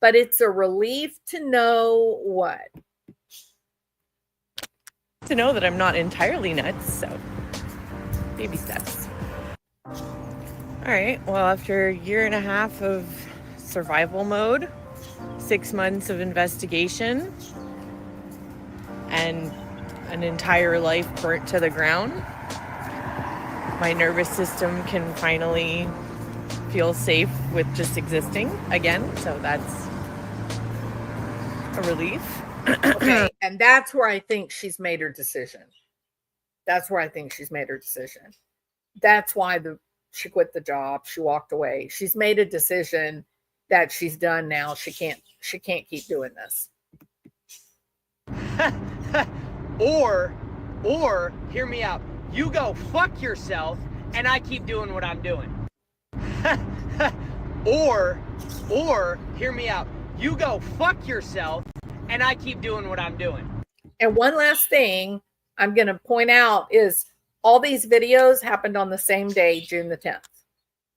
but it's a relief to know what? To know that I'm not entirely nuts, so baby steps. All right, well, after a year and a half of survival mode, 6 months of investigation, and an entire life burnt to the ground, my nervous system can finally feel safe with just existing again. So that's a relief. Okay, and that's where I think she's made her decision. That's why she quit the job. She walked away. She's made a decision that she's done now. She can't keep doing this. Or hear me out. You go fuck yourself and I keep doing what I'm doing. Or hear me out. You go fuck yourself and I keep doing what I'm doing. And one last thing I'm going to point out is all these videos happened on the same day, June the 10th.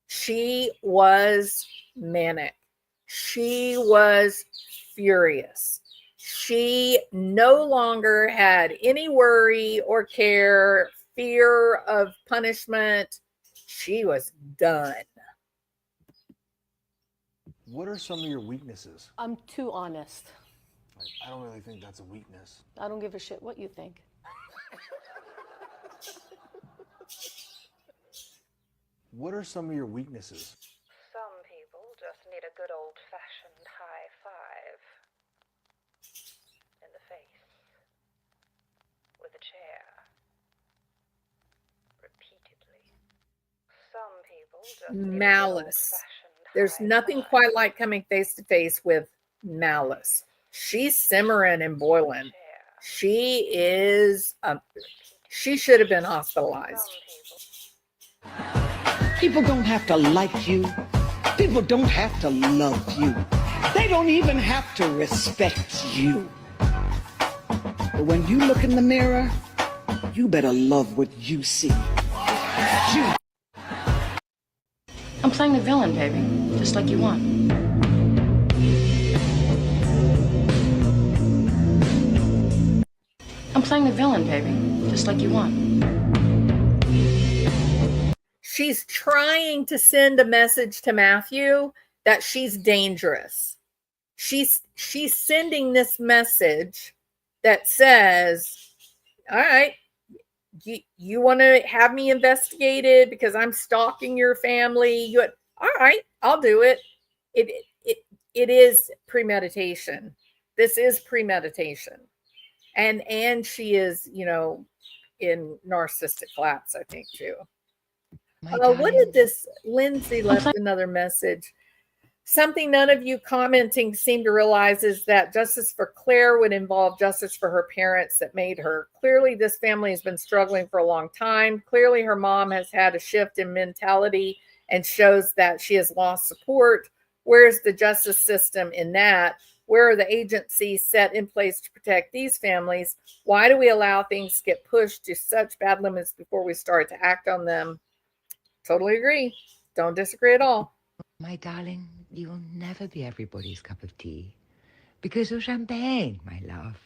She was manic. She was furious. She no longer had any worry or care, fear of punishment. She was done. What are some of your weaknesses? I'm too honest. I don't really think that's a weakness. I don't give a shit what you think. What are some of your weaknesses? Some people just need a good old-fashioned high five. In the face. With a chair. Repeatedly. Some people just need Malice. There's nothing quite like coming face to face with malice. She's simmering and boiling. She is, she should have been hospitalized. People don't have to like you. People don't have to love you. They don't even have to respect you. But when you look in the mirror, you better love what you see. You. I'm playing the villain, baby, just like you want. I'm playing the villain, baby, just like you want. She's trying to send a message to Matthew that she's dangerous. She's sending this message that says, all right, you want to have me investigated because I'm stalking your family. All right, I'll do it. It is premeditation. This is premeditation. And she is, in narcissistic collapse, I think, too. What did this? Lindsay left another message. Something none of you commenting seem to realize is that justice for Claire would involve justice for her parents that made her. Clearly, this family has been struggling for a long time. Clearly, her mom has had a shift in mentality and shows that she has lost support. Where's the justice system in that? Where are the agencies set in place to protect these families? Why do we allow things to get pushed to such bad limits before we start to act on them? Totally agree. Don't disagree at all. My darling, you'll never be everybody's cup of tea. Because of champagne, my love.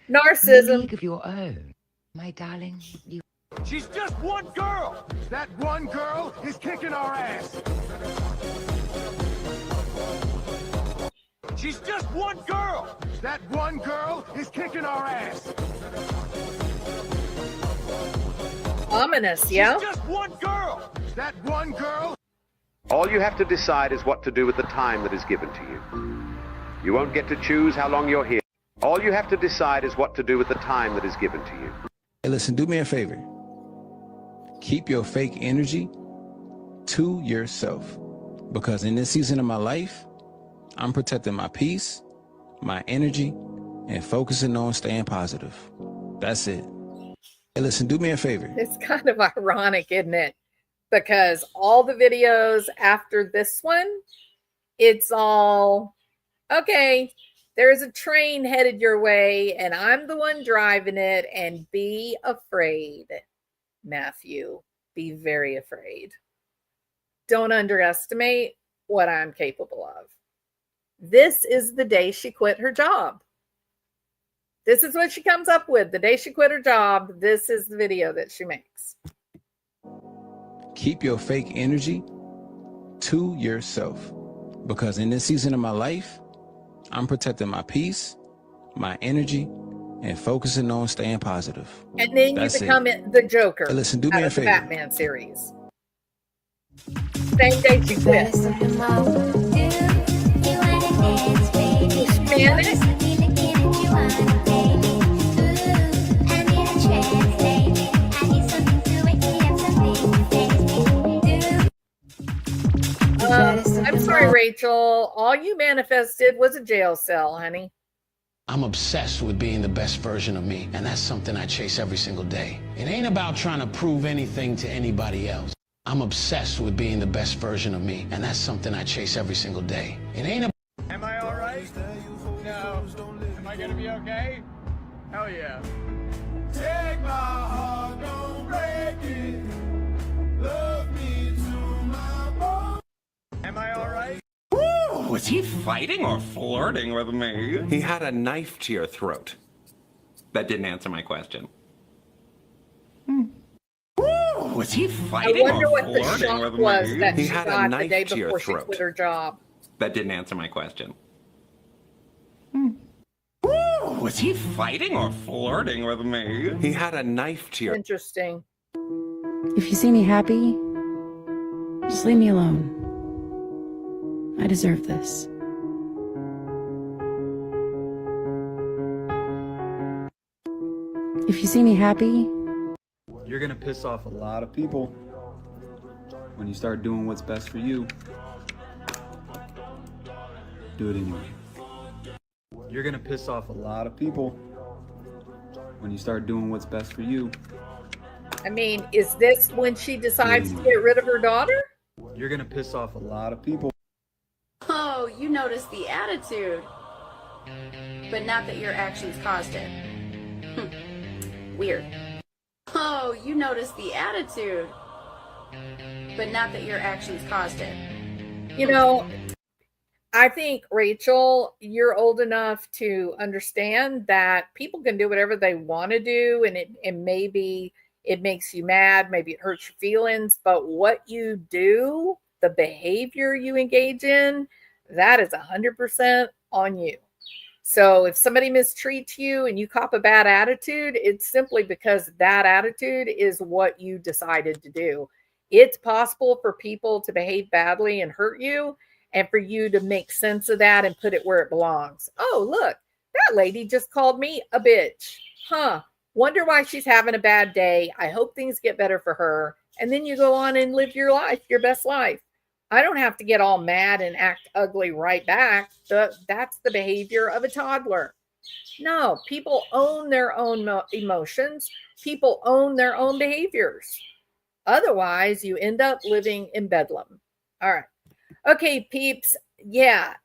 In a Narcissism. league of your own. My darling, you... She's just one girl! That one girl is kicking our ass! She's just one girl! That one girl is kicking our ass! Ominous, yeah? She's just one girl! That one girl... All you have to decide is what to do with the time that is given to you. You won't get to choose how long you're here. All you have to decide is what to do with the time that is given to you. Hey, listen, do me a favor. Keep your fake energy to yourself. Because in this season of my life, I'm protecting my peace, my energy, and focusing on staying positive. That's it. Hey, listen, do me a favor. It's kind of ironic, isn't it? Because all the videos after this one, it's all, okay, there's a train headed your way and I'm the one driving it, and be afraid, Matthew. Be very afraid. Don't underestimate what I'm capable of. This is the day she quit her job. This is what she comes up with. The day she quit her job, this is the video that she makes. Keep your fake energy to yourself. Because in this season of my life, I'm protecting my peace, my energy, and focusing on staying positive. And then That's you become the Joker. Hey, listen, do out me a of the favor. Batman series. Same day she quit. Spanish? I'm sorry, Rachel. All you manifested was a jail cell, honey. I'm obsessed with being the best version of me, and that's something I chase every single day. It ain't about trying to prove anything to anybody else. I'm obsessed with being the best version of me, and that's something I chase every single day. It ain't about... Am I all right? No. Am I gonna be okay? Hell yeah. Take my heart, don't break it. Love me to my bone. Am I all right? Ooh, was he fighting or flirting with me? He had a knife to your throat. That didn't answer my question. Ooh, was he I fighting wonder or what the flirting shock with was me? that He she had a got the knife day to your before she throat. quit her job. That didn't answer my question. Ooh, was he fighting or flirting with me? He had a knife to your... Interesting. If you see me happy, just leave me alone. I deserve this. If you see me happy, You're gonna piss off a lot of people when you start doing what's best for you. Do it anyway. You're gonna piss off a lot of people when you start doing what's best for you. I mean, is this when she decides to get rid of her daughter? You're gonna piss off a lot of people. Oh, you noticed the attitude, but not that your actions caused it. Weird. Oh, you noticed the attitude, but not that your actions caused it. You know, I think, Rachel, you're old enough to understand that people can do whatever they want to do, and maybe it makes you mad, maybe it hurts your feelings, but what you do, the behavior you engage in, that is 100% on you. So if somebody mistreats you and you cop a bad attitude, it's simply because that attitude is what you decided to do. It's possible for people to behave badly and hurt you, and for you to make sense of that and put it where it belongs. Oh, look, that lady just called me a bitch. Huh. Wonder why she's having a bad day. I hope things get better for her. And then you go on and live your life, your best life. I don't have to get all mad and act ugly right back. That's the behavior of a toddler. No, people own their own emotions. People own their own behaviors. Otherwise, you end up living in bedlam. All right. Okay, peeps. Yeah.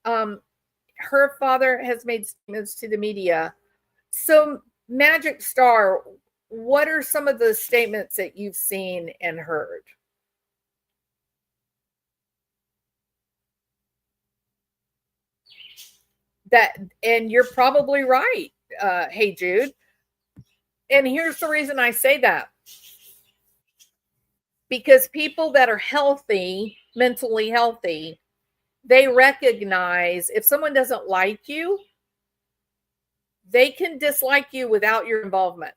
Her father has made statements to the media. So, Magic Star, what are some of the statements that you've seen and heard? and you're probably right. Hey, Jude. And here's the reason I say that. Because people that are healthy, mentally healthy, they recognize if someone doesn't like you, they can dislike you without your involvement.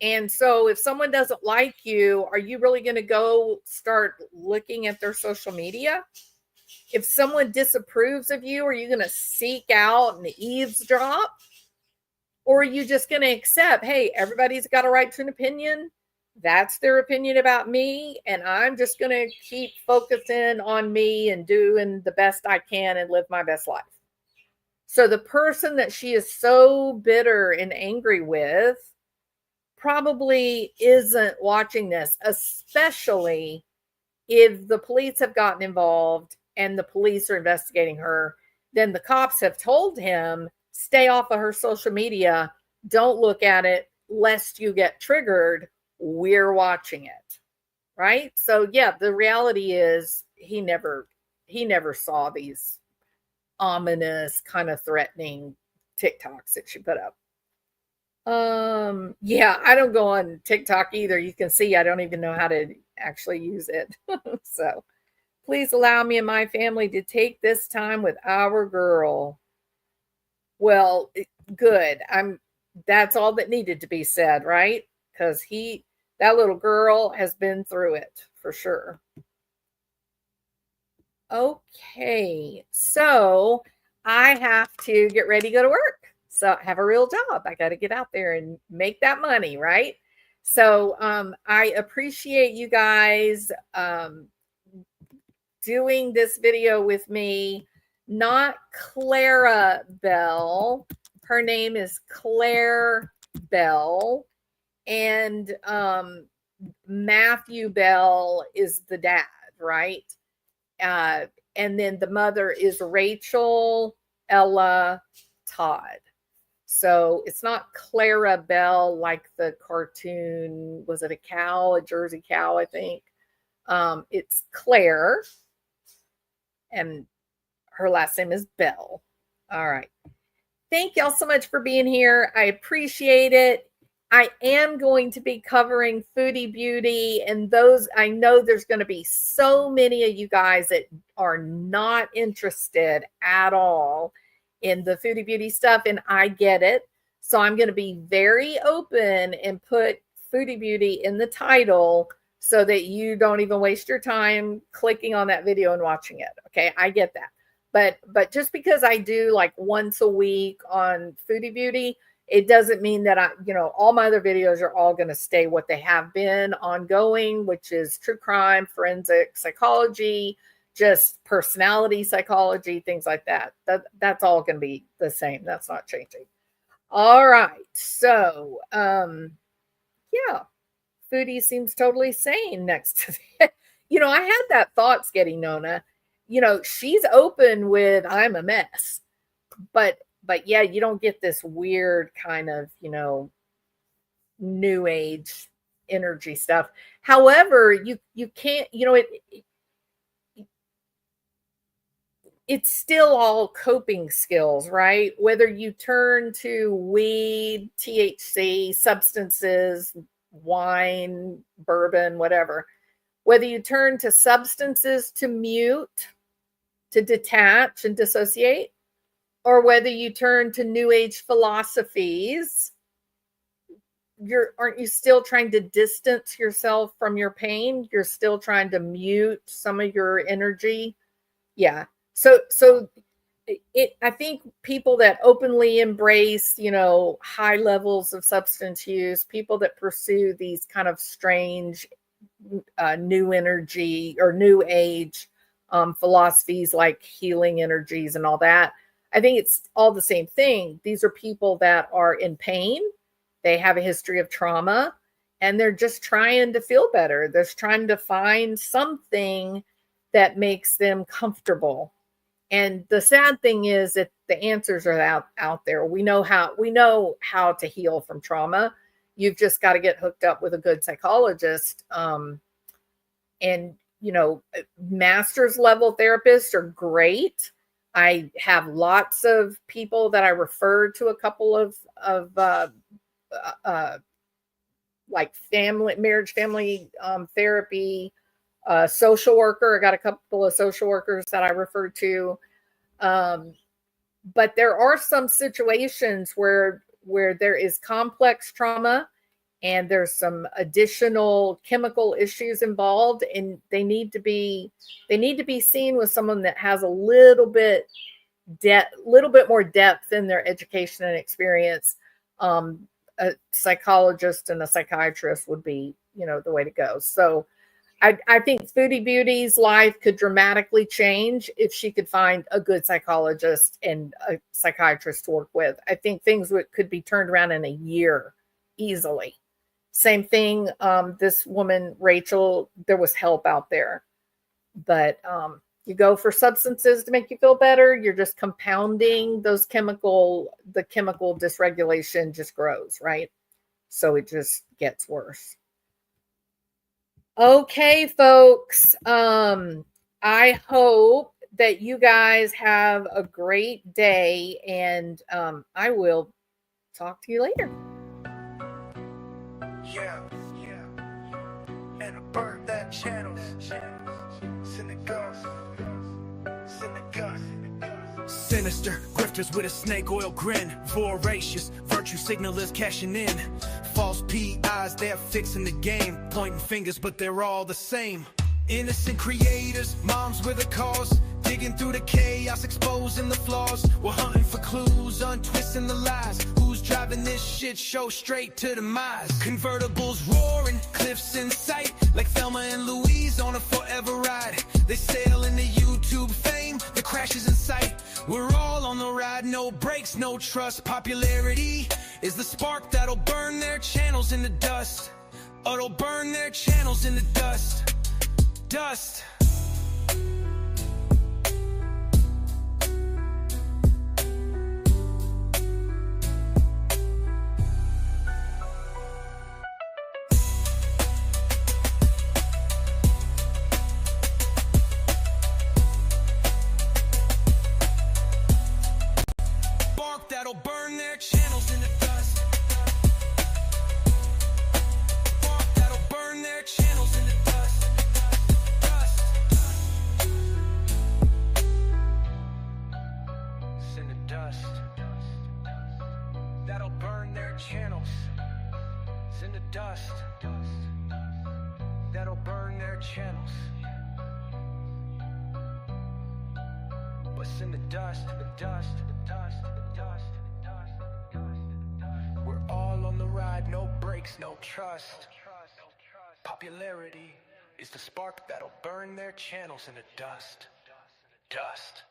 And so if someone doesn't like you, are you really going to go start looking at their social media? If someone disapproves of you, are you going to seek out and eavesdrop? Or are you just going to accept, hey, everybody's got a right to an opinion. That's their opinion about me. And I'm just going to keep focusing on me and doing the best I can and live my best life. So the person that she is so bitter and angry with probably isn't watching this, especially if the police have gotten involved and the police are investigating her. Then the cops have told him, stay off of her social media. Don't look at it lest you get triggered. We're watching it. Right? So yeah, the reality is he never saw these ominous kind of threatening TikToks that she put up. Yeah, I don't go on TikTok either. You can see I don't even know how to actually use it. So please allow me and my family to take this time with our girl. Well, good. That's all that needed to be said, right? Because that little girl has been through it for sure. Okay, so I have to get ready to go to work. So I have a real job. I got to get out there and make that money, right? So I appreciate you guys doing this video with me. Not Clara Bell. Her name is Claire Bell. And Matthew Bell is the dad, right? And then the mother is Rachel Ella Todd. So it's not Clara Bell like the cartoon. Was it a cow, a Jersey cow, I think? It's Claire. And her last name is Bell. All right. Thank y'all so much for being here. I appreciate it. I am going to be covering Foodie Beauty, and those, I know there's going to be so many of you guys that are not interested at all in the Foodie Beauty stuff, and I get it. So I'm going to be very open and put Foodie Beauty in the title so that you don't even waste your time clicking on that video and watching it. Okay, I get that. But just because I do like once a week on Foodie Beauty, it doesn't mean that all my other videos are all going to stay what they have been ongoing, which is true crime, forensic psychology, just personality psychology, things like that. That's all going to be the same. That's not changing. All right. So, yeah, Foodie seems totally sane next to that. I had that thought, Sketty Nona. She's open with I'm a mess, but yeah, you don't get this weird kind of, new age energy stuff. However, you can't, it's still all coping skills, right? Whether you turn to weed, THC, substances, wine, bourbon, whatever, whether you turn to substances to mute, to detach and dissociate, or whether you turn to new age philosophies, aren't you still trying to distance yourself from your pain? You're still trying to mute some of your energy. Yeah. So I think people that openly embrace, high levels of substance use, people that pursue these kind of strange new energy or new age philosophies like healing energies and all that, I think it's all the same thing. These are people that are in pain. They have a history of trauma, and they're just trying to feel better. They're trying to find something that makes them comfortable. And the sad thing is that the answers are out there. We know how to heal from trauma. You've just got to get hooked up with a good psychologist. And master's level therapists are great. I have lots of people that I refer to a couple of like marriage, family therapy, social worker. I got a couple of social workers that I refer to. But there are some situations where there is complex trauma and there's some additional chemical issues involved, and they need to be seen with someone that has a little bit more depth in their education and experience. A psychologist and a psychiatrist would be, the way to go. So I think Foodie Beauty's life could dramatically change if she could find a good psychologist and a psychiatrist to work with. I think things could be turned around in a year easily. Same thing, this woman, Rachel, there was help out there. But you go for substances to make you feel better, you're just compounding the chemical dysregulation just grows, right? So it just gets worse. Okay, folks. I hope that you guys have a great day, and I will talk to you later. Yeah. And I burnt that channel. Sinister grifters with a snake oil grin. Voracious virtue signalers cashing in. False PIs, they're fixing the game. Pointing fingers, but they're all the same. Innocent creators, moms with a cause. Digging through the chaos, exposing the flaws. We're hunting for clues, untwisting the lies. Who's driving this shit show straight to demise? Convertibles roaring, cliffs in sight. Like Thelma and Louise on a forever ride. They sail into YouTube fame, the crash is in sight. We're all on the ride, no brakes, no trust. Popularity is the spark that'll burn their channels in the dust. Or it'll burn their channels in the dust. Dust. That'll burn their channels in the dust. Spark that'll burn their channels in the dust. Dust. It's in the dust. That'll burn their channels. It's in the dust. That'll burn their channels. What's in the dust? The dust. The dust. We're all on the ride, no brakes, no trust. Popularity is the spark that'll burn their channels in the dust. Dust.